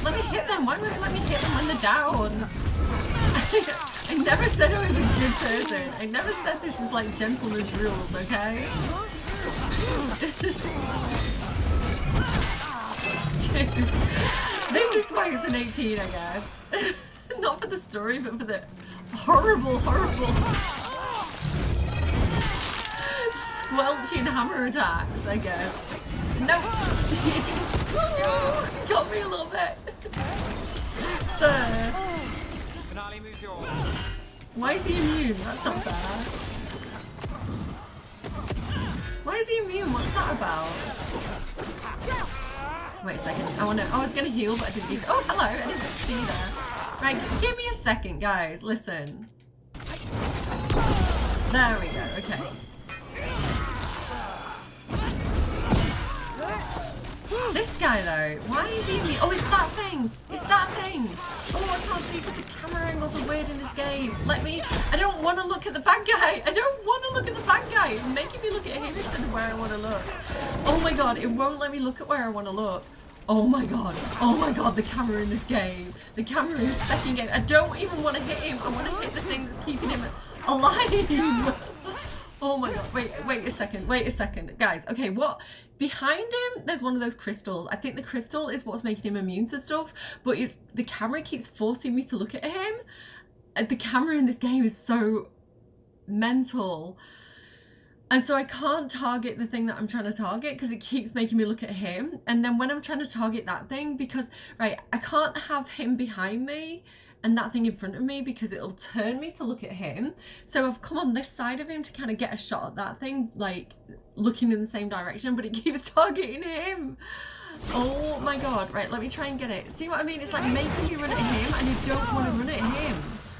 Let me hit them. Why won't you let me hit them when they're down? I never said I was a good person. I never said this was like gentleman's rules, okay? Dude, this is why it's an 18, I guess. Not for the story, but for the horrible, horrible squelching hammer attacks, I guess. Nope. Got me a little bit. Sir. Why is he immune? That's not fair. Why is he immune? What's that about? Wait a second. I was gonna heal, but I didn't need. Oh, hello. I didn't see that. Right, give me a second, guys. Listen. There we go. Okay. This guy though, why is he immune? Oh, it's that thing! It's that thing! Oh, I can't see, because the camera angles are weird in this game. Let me, I don't want to look at the bad guy. I don't want to look at the bad guy. It's making me look at him instead of where I want to look. Oh my god, it won't let me look at where I want to look. Oh my god, the camera in this game. The camera in this second game. I don't even want to hit him. I want to hit the thing that's keeping him alive. Oh my god, wait a second. Guys, okay, what? Behind him, there's one of those crystals. I think the crystal is what's making him immune to stuff, but it's the camera keeps forcing me to look at him. The camera in this game is so mental. And so I can't target the thing that I'm trying to target because it keeps making me look at him. And then when I'm trying to target that thing, because, right, I can't have him behind me and that thing in front of me because it'll turn me to look at him. So I've come on this side of him to kind of get a shot at that thing, like looking in the same direction, but it keeps targeting him. Oh my god, right, let me try and get it. See what I mean? It's like making you run at him and you don't want to run at him.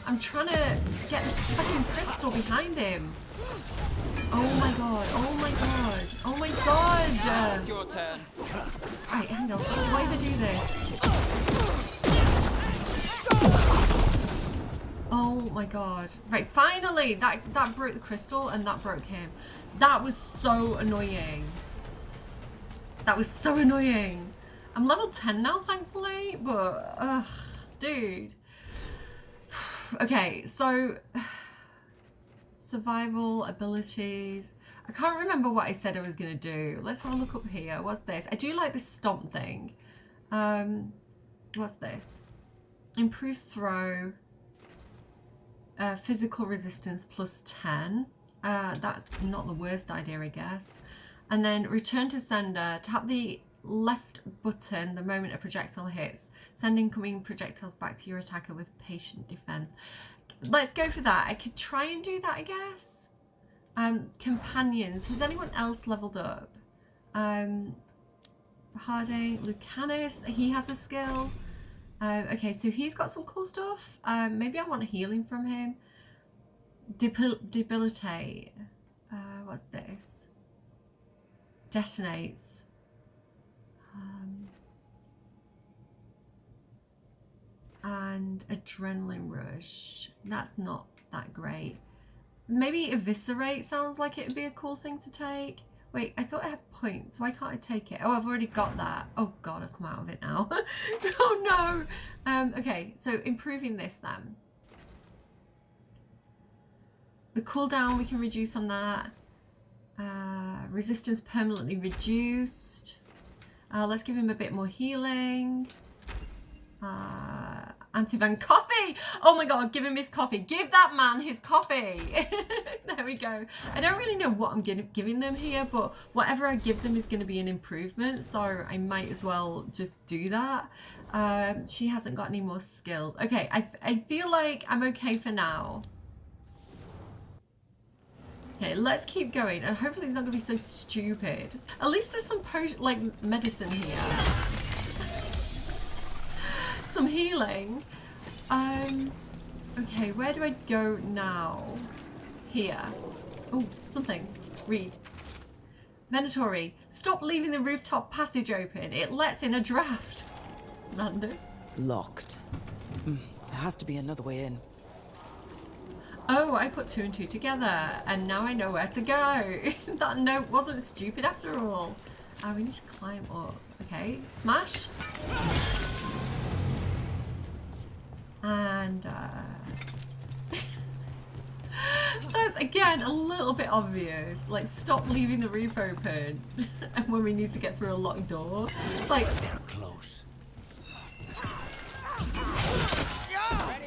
I'm trying to get this fucking crystal behind him. Oh my god, oh my god, oh my god! It's your turn. Right, hang on, why did I do this? Oh my god. Right, finally! That broke the crystal and that broke him. That was so annoying. That was so annoying. I'm level 10 now, thankfully, but, ugh, dude. Okay, so... Survival, abilities. I can't remember what I said I was going to do. Let's have a look up here. What's this? I do like this stomp thing. What's this? Improve throw. Physical resistance plus 10. That's not the worst idea, I guess. And then return to sender. Tap the left button the moment a projectile hits. Send incoming projectiles back to your attacker with patient defense. Let's go for that. I could try and do that, I guess. Companions. Has anyone else leveled up? Harding, Lucanus. He has a skill. Okay, so he's got some cool stuff. Maybe I want a healing from him. Debilitate. What's this? Detonates. And adrenaline rush. That's not that great. Maybe eviscerate sounds like it would be a cool thing to take. Wait, I thought I had points. Why can't I take it? Oh, I've already got that. Oh god, I've come out of it now. Oh no. Okay, so improving this then. The cooldown we can reduce on that. Resistance permanently reduced. Let's give him a bit more healing. Anti-van coffee! Oh my god, give him his coffee. Give that man his coffee. There we go. I don't really know what I'm giving them here, but whatever I give them is going to be an improvement, so I might as well just do that. She hasn't got any more skills. Okay, I feel like I'm okay for now. Okay, let's keep going, and hopefully it's not going to be so stupid. At least there's some medicine here. Some healing. Okay, where do I go now? Here. Oh, something. Read. Venatory. Stop leaving the rooftop passage open. It lets in a draft. Lando. Locked. There has to be another way in. Oh, I put 2 and 2 together, and now I know where to go. That note wasn't stupid after all. We need to climb up. Okay, smash. And that's again a little bit obvious. Like, stop leaving the roof open, and when we need to get through a locked door, it's like they're close.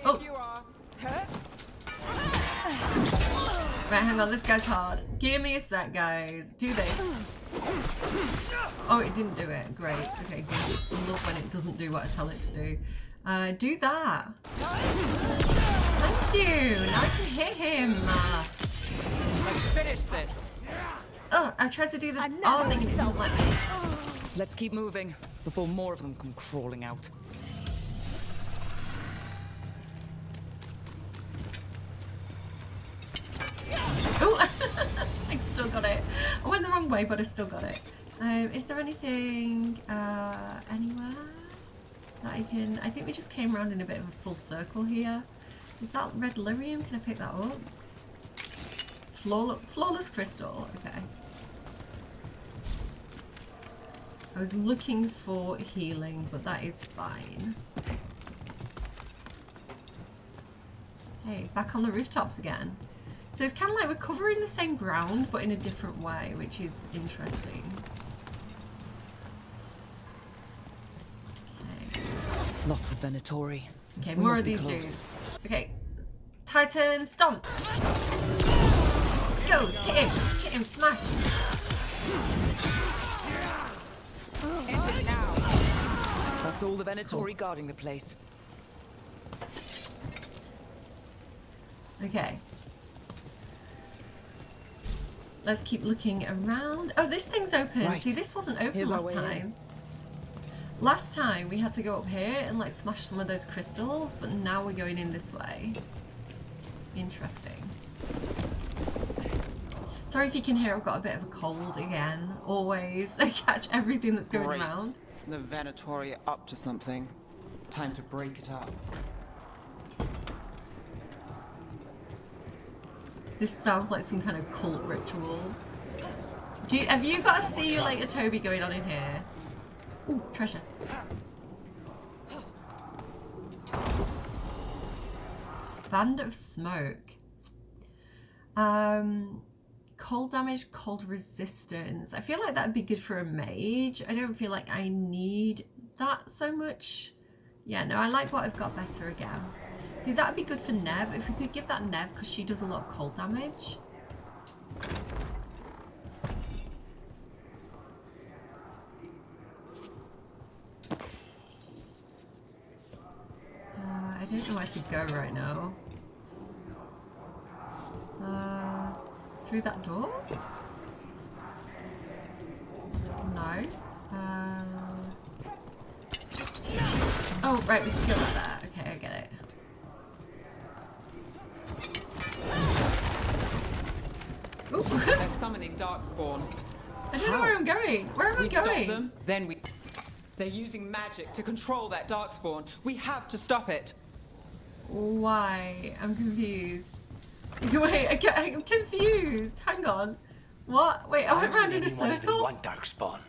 Oh. Right, hang on. This guy's hard. Give me a sec, guys. Do this. Oh, it didn't do it. Great. Okay, good. I love when it doesn't do what I tell it to do. Do that. Thank you. Now I can hit him. Let's finish this. Oh, I tried to do the R thing and it didn't let me. Let's keep moving before more of them come crawling out. Oh, I still got it. I went the wrong way, but I still got it. Is there anything anywhere? that I can... I think we just came around in a bit of a full circle here. Is that red lyrium? Can I pick that up? Flawless crystal. Okay. I was looking for healing, but that is fine. Hey, back on the rooftops again. So it's kind of like we're covering the same ground, but in a different way, which is interesting. Okay. Lots of Venatori. Okay, more of these dudes. Okay. Titan, stomp! Go! Hit him, smash! That's all the Venatori guarding the place. Okay. Let's keep looking around. Oh, this thing's open. Right. See, this wasn't open Here's our last way time. in. Last time we had to go up here and like smash some of those crystals, but now we're going in this way. Interesting. Sorry if you can hear I've got a bit of a cold again. Always. I catch everything that's going around. The Venatori are up to something. Time to break it up. This sounds like some kind of cult ritual. Have you got a see you later Toby going on in here? Ooh, treasure. Band of smoke. Cold damage, cold resistance. I feel like that'd be good for a mage. I don't feel like I need that so much. Yeah, no, I like what I've got better again. See, that'd be good for Nev. If we could give that Nev, because she does a lot of cold damage. I don't know where to go right now. Through that door? No. Oh, right, we can go like that. Okay, I get it. Ooh. They're summoning Darkspawn. I don't know where I'm going. Where am I going? We stop them, then we... They're using magic to control that Darkspawn. We have to stop it. Why? I'm confused. Wait, I'm confused. Hang on. What? Wait, I went round in a circle? One Darkspawn.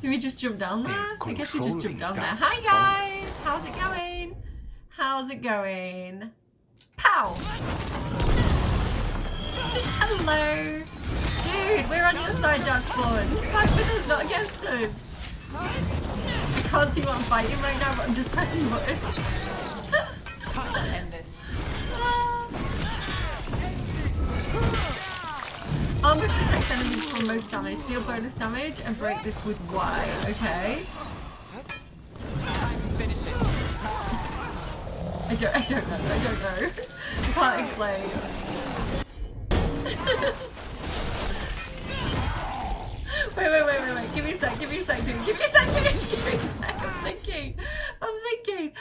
Do we just jump down there? I guess we just jump down there. Hi guys! How's it going? How's it going? Pow! Hello! Dude, we're on your side, Darkspawn. Fight with us, not against us. I can't see what I'm fighting right now, but I'm just pressing buttons. Time to end this. Armor protects enemies from most damage. Deal bonus damage and break this with Y. Okay. Time to finish it. I don't know. I can't explain. Wait. Give me a sec, dude. Give me a sec. I'm thinking.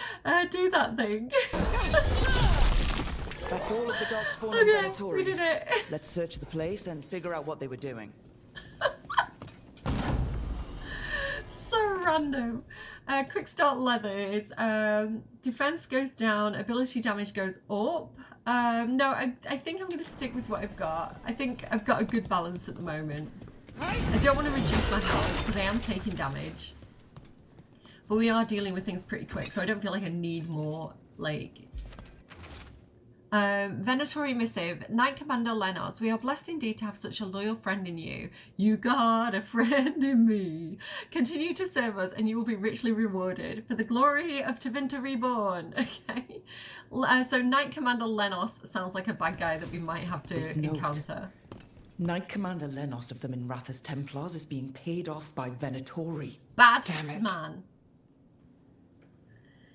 Do that thing. That's all of the Darkspawn Okay, and Venatori. we did it. Let's search the place and figure out what they were doing. So random. Quick start leathers. Defense goes down. Ability damage goes up. No, I think I'm going to stick with what I've got. I think I've got a good balance at the moment. I don't want to reduce my health because I am taking damage. But we are dealing with things pretty quick, so I don't feel like I need more, like... Venatori missive. Knight Commander Lenos, we are blessed indeed to have such a loyal friend in you. You got a friend in me. Continue to serve us and you will be richly rewarded for the glory of Tevinter Reborn. Okay. So Knight Commander Lenos sounds like a bad guy that we might have to encounter. Knight Commander Lenos of the Minratha's Templars is being paid off by Venatori. Bad Damn it. man.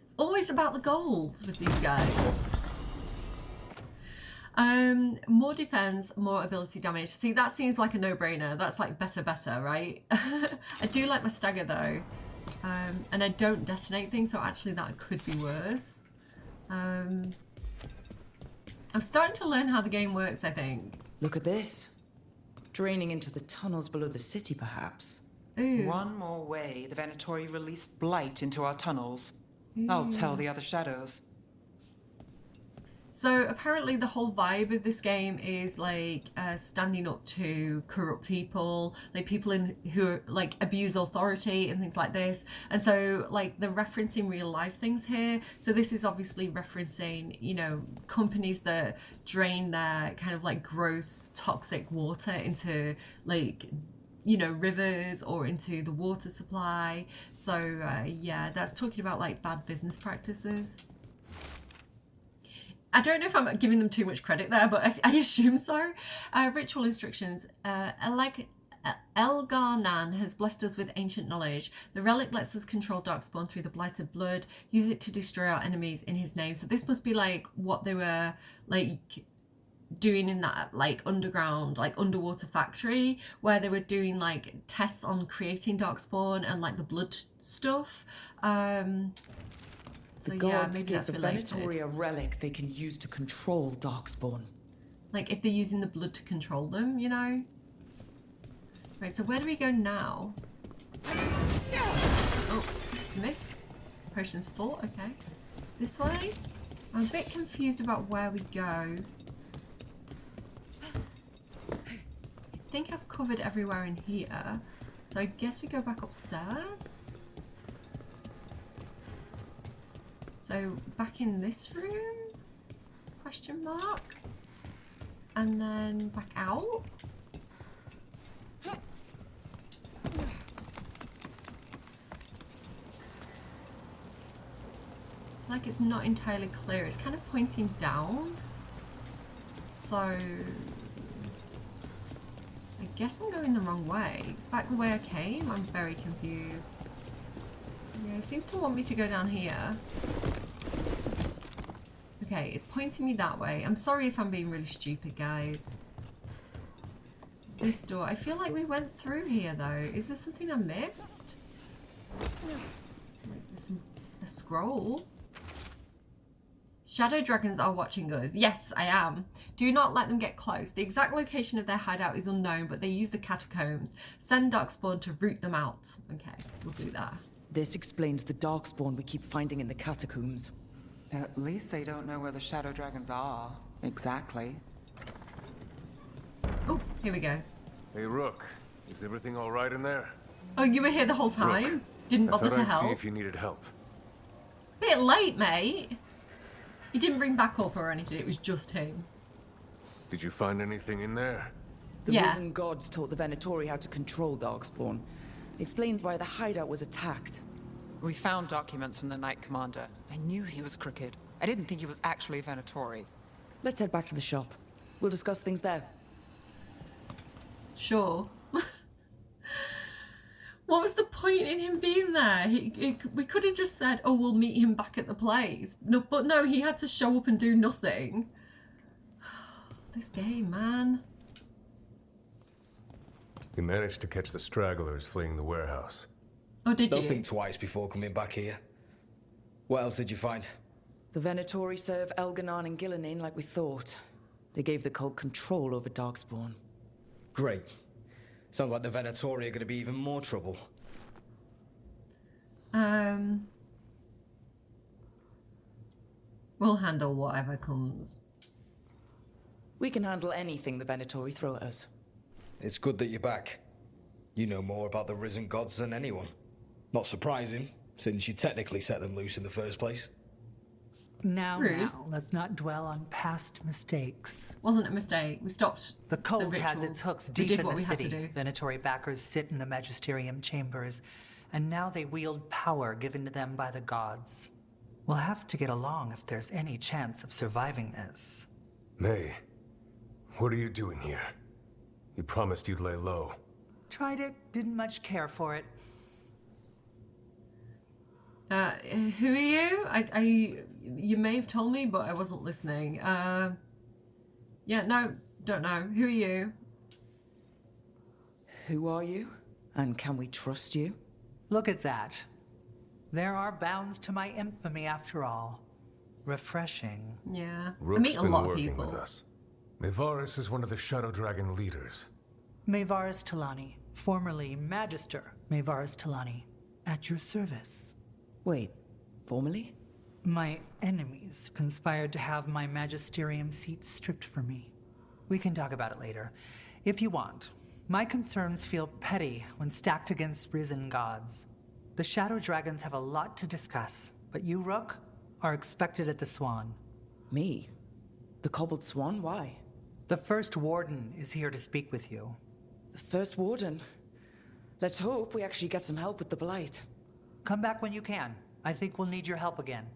It's always about the gold with these guys. More defense, more ability damage. See, that seems like a no-brainer. That's like better, right? I do like my stagger though. And I don't detonate things, so actually that could be worse. I'm starting to learn how the game works, I think. Look at this. Draining into the tunnels below the city, perhaps. Ooh. One more way the Venatori released blight into our tunnels. I'll tell the other shadows. So apparently the whole vibe of this game is like standing up to corrupt people, like people who like abuse authority and things like this. And so like they're referencing real life things here. So this is obviously referencing, you know, companies that drain their kind of like gross toxic water into like, you know, rivers or into the water supply. So yeah, that's talking about like bad business practices. I don't know if I'm giving them too much credit there, but I assume so. Ritual instructions. Elgarnan has blessed us with ancient knowledge. The relic lets us control Darkspawn through the blight of blood. Use it to destroy our enemies in his name. So this must be like what they were like doing in that like underground, like underwater factory where they were doing like tests on creating Darkspawn and like the blood stuff. So the yeah, gods maybe give that's the related. Venatori a relic they can use to control Darkspawn. Like if they're using the blood to control them, you know? Right, so where do we go now? Oh, missed. Potion's full, okay. This way? I'm a bit confused about where we go. I think I've covered everywhere in here. So I guess we go back upstairs? So back in this room? Question mark? And then back out? Like it's not entirely clear. It's kind of pointing down. So I guess I'm going the wrong way. Back the way I came? I'm very confused. Yeah, it seems to want me to go down here. Okay, it's pointing me that way. I'm sorry if I'm being really stupid, guys. This door. I feel like we went through here, though. Is there something I missed? Like there's a scroll. Shadow dragons are watching us. Yes, I am. Do not let them get close. The exact location of their hideout is unknown, but they use the catacombs. Send Darkspawn to root them out. Okay, we'll do that. This explains the Darkspawn we keep finding in the catacombs. At least they don't know where the shadow dragons are. Exactly. Oh, here we go. Hey, Rook. Is everything all right in there? Oh, you were here the whole time? Rook, Didn't bother to I'd help? see if you needed help. Bit late, mate. He didn't bring backup or anything. It was just him. Did you find anything in there? The risen gods taught the Venatori how to control Darkspawn. Explains why the hideout was attacked. We found documents from the Knight Commander. I knew he was crooked. I didn't think he was actually a Venatori. Let's head back to the shop. We'll discuss things there. Sure. What was the point in him being there? We could have just said, oh, we'll meet him back at the place. No, but no, he had to show up and do nothing. This game, man. We managed to catch the stragglers fleeing the warehouse. Oh, did you? Don't think twice before coming back here. What else did you find? The Venatori serve Elganan and Gillenane like we thought. They gave the cult control over Darkspawn. Great. Sounds like the Venatori are going to be even more trouble. We'll handle whatever comes. We can handle anything the Venatori throw at us. It's good that you're back. You know more about the risen gods than anyone. Not surprising, since you technically set them loose in the first place. Now, let's not dwell on past mistakes. Wasn't a mistake. We stopped. The cult the has ritual. its hooks We deep did in what the we had to city. do. Venatori backers sit in the magisterium chambers, and now they wield power given to them by the gods. We'll have to get along if there's any chance of surviving this. May, what are you doing here? You promised you'd lay low. Tried it, didn't much care for it. Who are you? You may have told me, but I wasn't listening. Yeah, no, don't know. Who are you? Who are you? And can we trust you? Look at that. There are bounds to my infamy after all. Refreshing. Yeah. I Rook's meet a been lot of working people. with us. Mevaris is one of the Shadow Dragon leaders. Mevaris Talani, formerly Magister Mavar's Talani, at your service. Wait, formally? My enemies conspired to have my magisterium seat stripped from me. We can talk about it later, if you want. My concerns feel petty when stacked against risen gods. The Shadow Dragons have a lot to discuss, but you, Rook, are expected at the Swan. Me? The Cobbled Swan? Why? The First Warden is here to speak with you. The First Warden? Let's hope we actually get some help with the Blight. Come back when you can. I think we'll need your help again.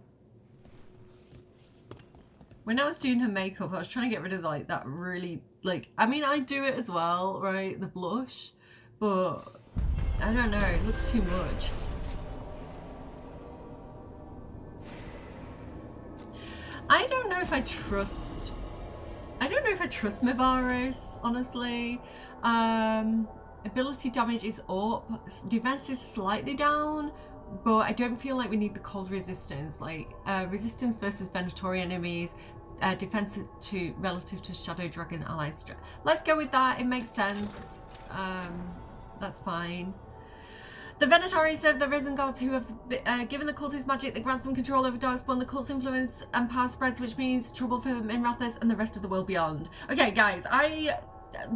When I was doing her makeup, I was trying to get rid of like that really, like, I mean, I do it as well, right? The blush, but I don't know, it looks too much. I don't know if I trust Mavaris, honestly. Ability damage is up, defense is slightly down, but I don't feel like we need the cold resistance. Like, resistance versus Venatori enemies, defense to relative to Shadow Dragon allies. Let's go with that, it makes sense. That's fine. The Venatori serve the risen gods who have given the cultist magic that grants them control over Darkspawn. The cult's influence and power spreads, which means trouble for Minrathous and the rest of the world beyond. Okay, guys,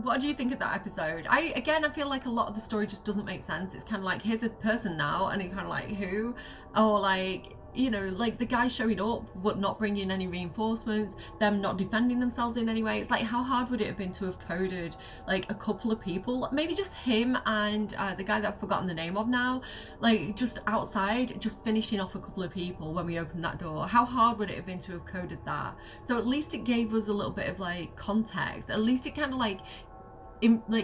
what do you think of that episode? I feel like a lot of the story just doesn't make sense. It's kind of like, here's a person now, and you're kind of like, who? Or like, you know, like the guy showing up but not bringing any reinforcements, them not defending themselves in any way. It's like, how hard would it have been to have coded like a couple of people, maybe just him and the guy that I've forgotten the name of now, like just outside, just finishing off a couple of people when we opened that door? How hard would it have been to have coded that? So at least it gave us a little bit of like context. At least it kind of like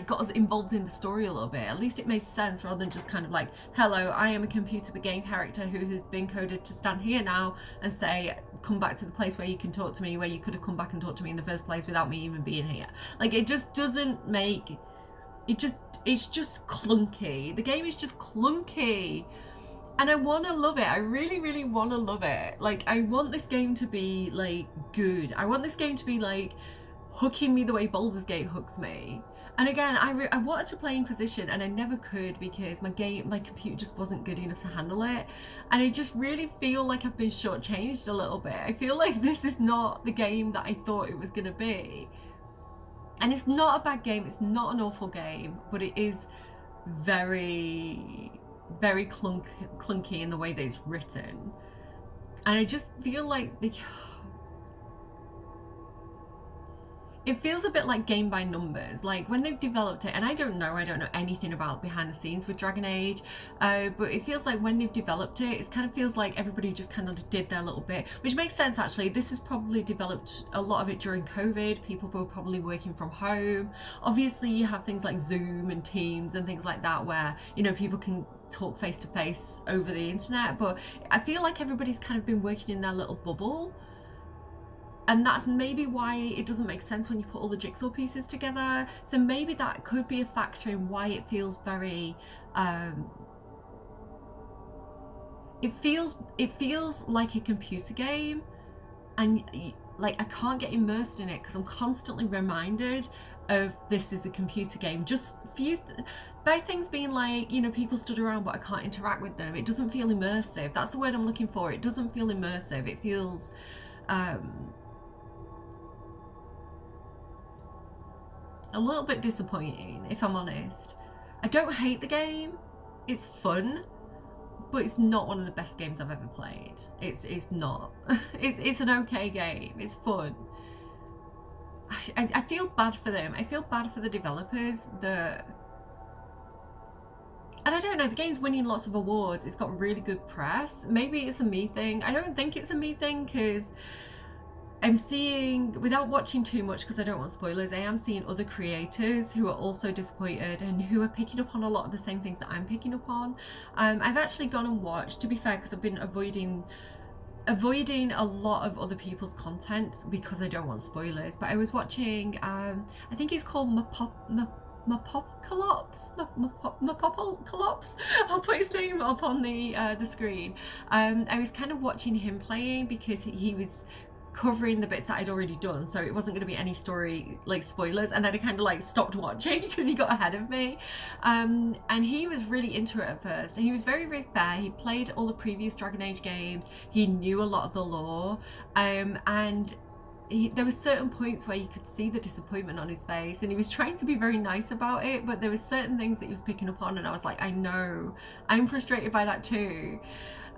got us involved in the story a little bit. At least it made sense, rather than just kind of like, hello, I am a computer game character who has been coded to stand here now and say, come back to the place where you can talk to me, where you could have come back and talked to me in the first place without me even being here. Like, it just doesn't make it's just clunky. The game is just clunky, and I want to love it. I really, really want to love it. Like, I want this game to be like good. I want this game to be like hooking me the way Baldur's Gate hooks me. And again, I wanted to play in position, and I never could because my computer just wasn't good enough to handle it. And I just really feel like I've been shortchanged a little bit. I feel like this is not the game that I thought it was going to be. And it's not a bad game, it's not an awful game, but it is very, very clunky in the way that it's written. And I just feel like it feels a bit like game by numbers, like when they've developed it, and I don't know anything about behind the scenes with Dragon Age, but it feels like when they've developed it, it kind of feels like everybody just kind of did their little bit, which makes sense actually. This was probably developed, a lot of it during COVID. People were probably working from home. Obviously you have things like Zoom and Teams and things like that where, you know, people can talk face to face over the internet, but I feel like everybody's kind of been working in their little bubble. And that's maybe why it doesn't make sense when you put all the jigsaw pieces together. So maybe that could be a factor in why it feels very, it feels like a computer game, and like I can't get immersed in it because I'm constantly reminded of this is a computer game. Just by things being like, you know, people stood around but I can't interact with them. It doesn't feel immersive. That's the word I'm looking for. It doesn't feel immersive. It feels a little bit disappointing, if I'm honest. I don't hate the game. It's fun, but it's not one of the best games I've ever played. It's not. It's an okay game. It's fun. I feel bad for them. I feel bad for the developers. And I don't know, the game's winning lots of awards. It's got really good press. Maybe it's a me thing. I don't think it's a me thing because I'm seeing, without watching too much because I don't want spoilers, I am seeing other creators who are also disappointed and who are picking up on a lot of the same things that I'm picking up on. I've actually gone and watched, to be fair, because I've been avoiding a lot of other people's content because I don't want spoilers, but I was watching, I think it's called Mapopcalops. I'll put his name up on the screen. I was kind of watching him playing because he was covering the bits that I'd already done, so it wasn't going to be any story like spoilers, and then I kind of like stopped watching because he got ahead of me. And he was really into it at first, and he was very, very fair. He played all the previous Dragon Age games, he knew a lot of the lore, and there were certain points where you could see the disappointment on his face, and he was trying to be very nice about it, but there were certain things that he was picking up on, and I was like, I know, I'm frustrated by that too.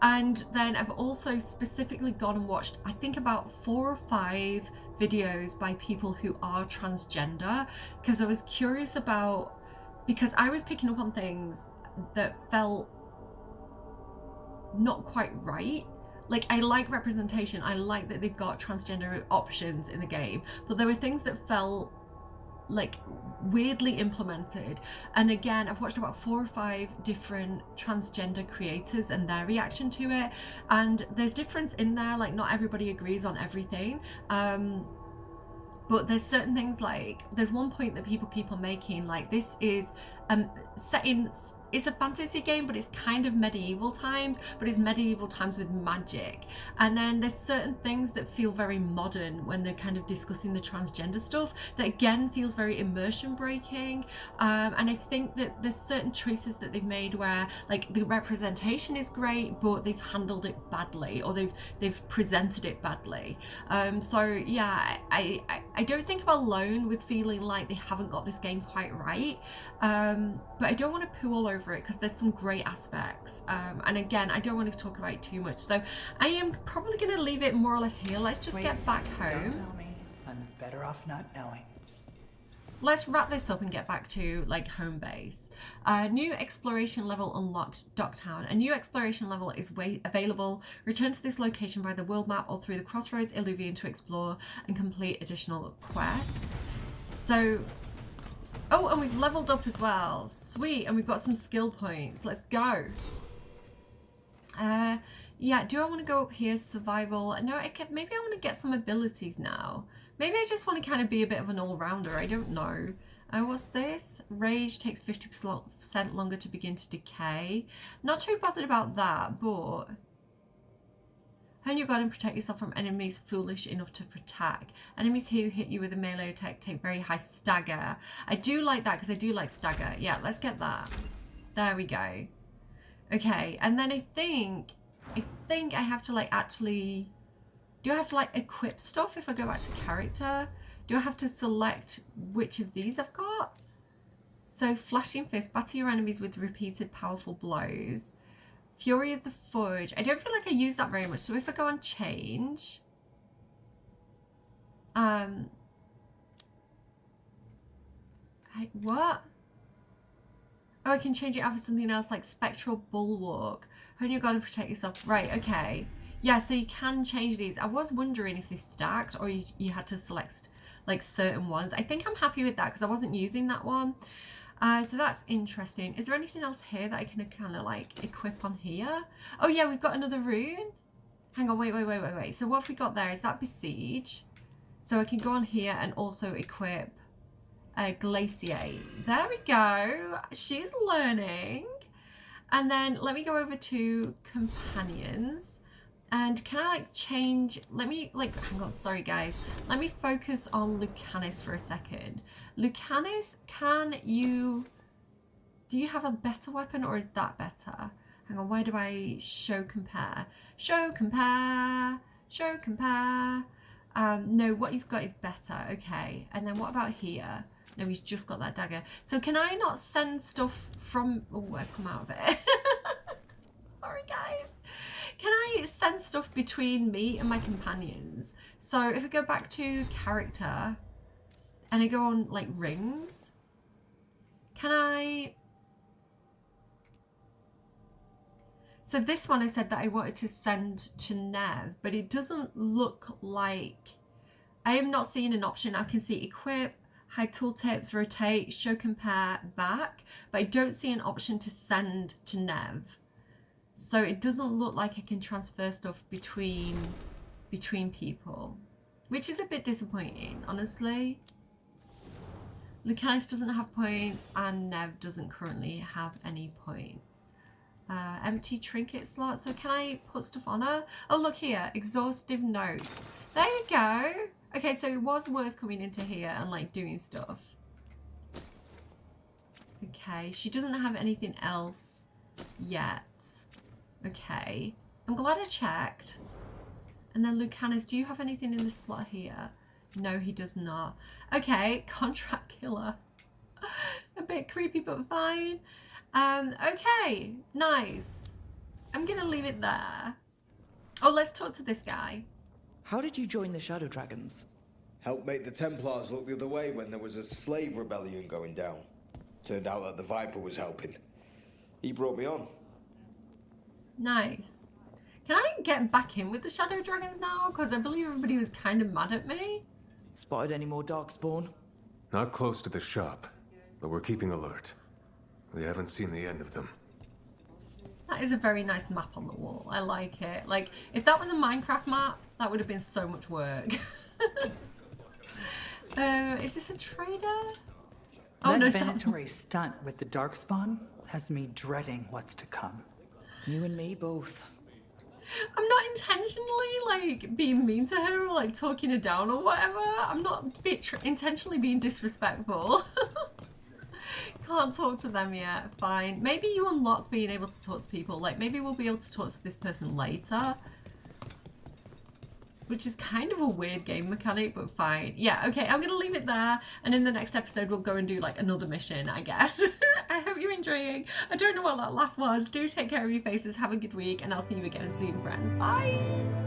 And then I've also specifically gone and watched, I think, about 4 or 5 videos by people who are transgender, because I was curious about, because I was picking up on things that felt not quite right. Like, I like representation, I like that they've got transgender options in the game, but there were things that felt like weirdly implemented. And again, I've watched about 4 or 5 different transgender creators and their reaction to it, and there's difference in there, like not everybody agrees on everything, but there's certain things, like there's one point that people keep on making, like this is set in, it's a fantasy game, but it's kind of medieval times, but it's medieval times with magic. And then there's certain things that feel very modern when they're kind of discussing the transgender stuff that again feels very immersion breaking. And I think that there's certain choices that they've made where like the representation is great, but they've handled it badly, or they've presented it badly. So yeah, I don't think I'm alone with feeling like they haven't got this game quite right. But I don't want to poo all over it because there's some great aspects, and again, I don't want to talk about it too much, so I am probably going to leave it more or less here. Let's just get back home. Don't tell me. I'm better off not knowing. Let's wrap this up and get back to like home base. New exploration level unlocked, Docktown. A new exploration level is available. Return to this location via the world map or through the Crossroads Illuvian to explore and complete additional quests. So, oh, and we've leveled up as well. Sweet, and we've got some skill points. Let's go. Yeah, do I want to go up here, survival? No, maybe I want to get some abilities now. Maybe I just want to kind of be a bit of an all-rounder. I don't know. What's this? Rage takes 50% longer to begin to decay. Not too bothered about that, but hone your guard and protect yourself from enemies foolish enough to attack. Enemies who hit you with a melee attack take very high stagger. I do like that because I do like stagger. Yeah, let's get that. There we go. Okay, and then I think I have to like actually, do I have to like equip stuff if I go back to character? Do I have to select which of these I've got? So flashing fist, batter your enemies with repeated powerful blows. Fury of the Forge. I don't feel like I use that very much. So if I go on change, what? Oh, I can change it out for something else like Spectral Bulwark. Hone your guard and protect yourself. Right, okay. Yeah, so you can change these. I was wondering if they stacked or you had to select like certain ones. I think I'm happy with that because I wasn't using that one. So that's interesting. Is there anything else here that I can kind of like equip on here? Oh yeah, we've got another rune. Hang on, wait. So what have we got there? Is that Besiege? So I can go on here and also equip Glaciate. There we go. She's learning. And then let me go over to Companions. And can I like change, let me like, hang on, sorry guys. Let me focus on Lucanus for a second. Lucanus, do you have a better weapon or is that better? Hang on, where do I show compare? Show compare. No, what he's got is better, okay. And then what about here? No, he's just got that dagger. So can I not send stuff from, oh, I've come out of it. Sorry guys. Can I send stuff between me and my companions? So if I go back to character and I go on like rings, can I? So this one I said that I wanted to send to Nev, but it doesn't look like, I am not seeing an option. I can see equip, hide tooltips, rotate, show compare, back, but I don't see an option to send to Nev. So it doesn't look like I can transfer stuff between people, which is a bit disappointing, honestly. Lucanus doesn't have points and Nev doesn't currently have any points. Empty trinket slot. So can I put stuff on her? Oh, look here. Exhaustive notes. There you go. Okay, so it was worth coming into here and like doing stuff. Okay, she doesn't have anything else yet. Okay, I'm glad I checked. And then Lucanus, do you have anything in this slot here? No, he does not. Okay, contract killer. A bit creepy, but fine. Okay, nice. I'm gonna leave it there. Oh, let's talk to this guy. How did you join the Shadow Dragons? Helped make the Templars look the other way when there was a slave rebellion going down. Turned out that the Viper was helping. He brought me on. Nice. Can I get back in with the Shadow Dragons now? Because I believe everybody was kind of mad at me. Spotted any more Darkspawn? Not close to the shop, but we're keeping alert. We haven't seen the end of them. That is a very nice map on the wall. I like it. Like, if that was a Minecraft map, that would have been so much work. Is this a trader? Oh, that no, Venatori stunt with the Darkspawn has me dreading what's to come. You and me both. I'm not intentionally like being mean to her or like talking her down or whatever. I'm not intentionally being disrespectful. Can't talk to them yet. Fine. Maybe you unlock being able to talk to people. Like maybe we'll be able to talk to this person later. Which is kind of a weird game mechanic, but fine. Yeah, okay, I'm gonna leave it there. And in the next episode, we'll go and do like another mission, I guess. I hope you're enjoying. I don't know what that laugh was. Do take care of your faces. Have a good week. And I'll see you again soon, friends. Bye.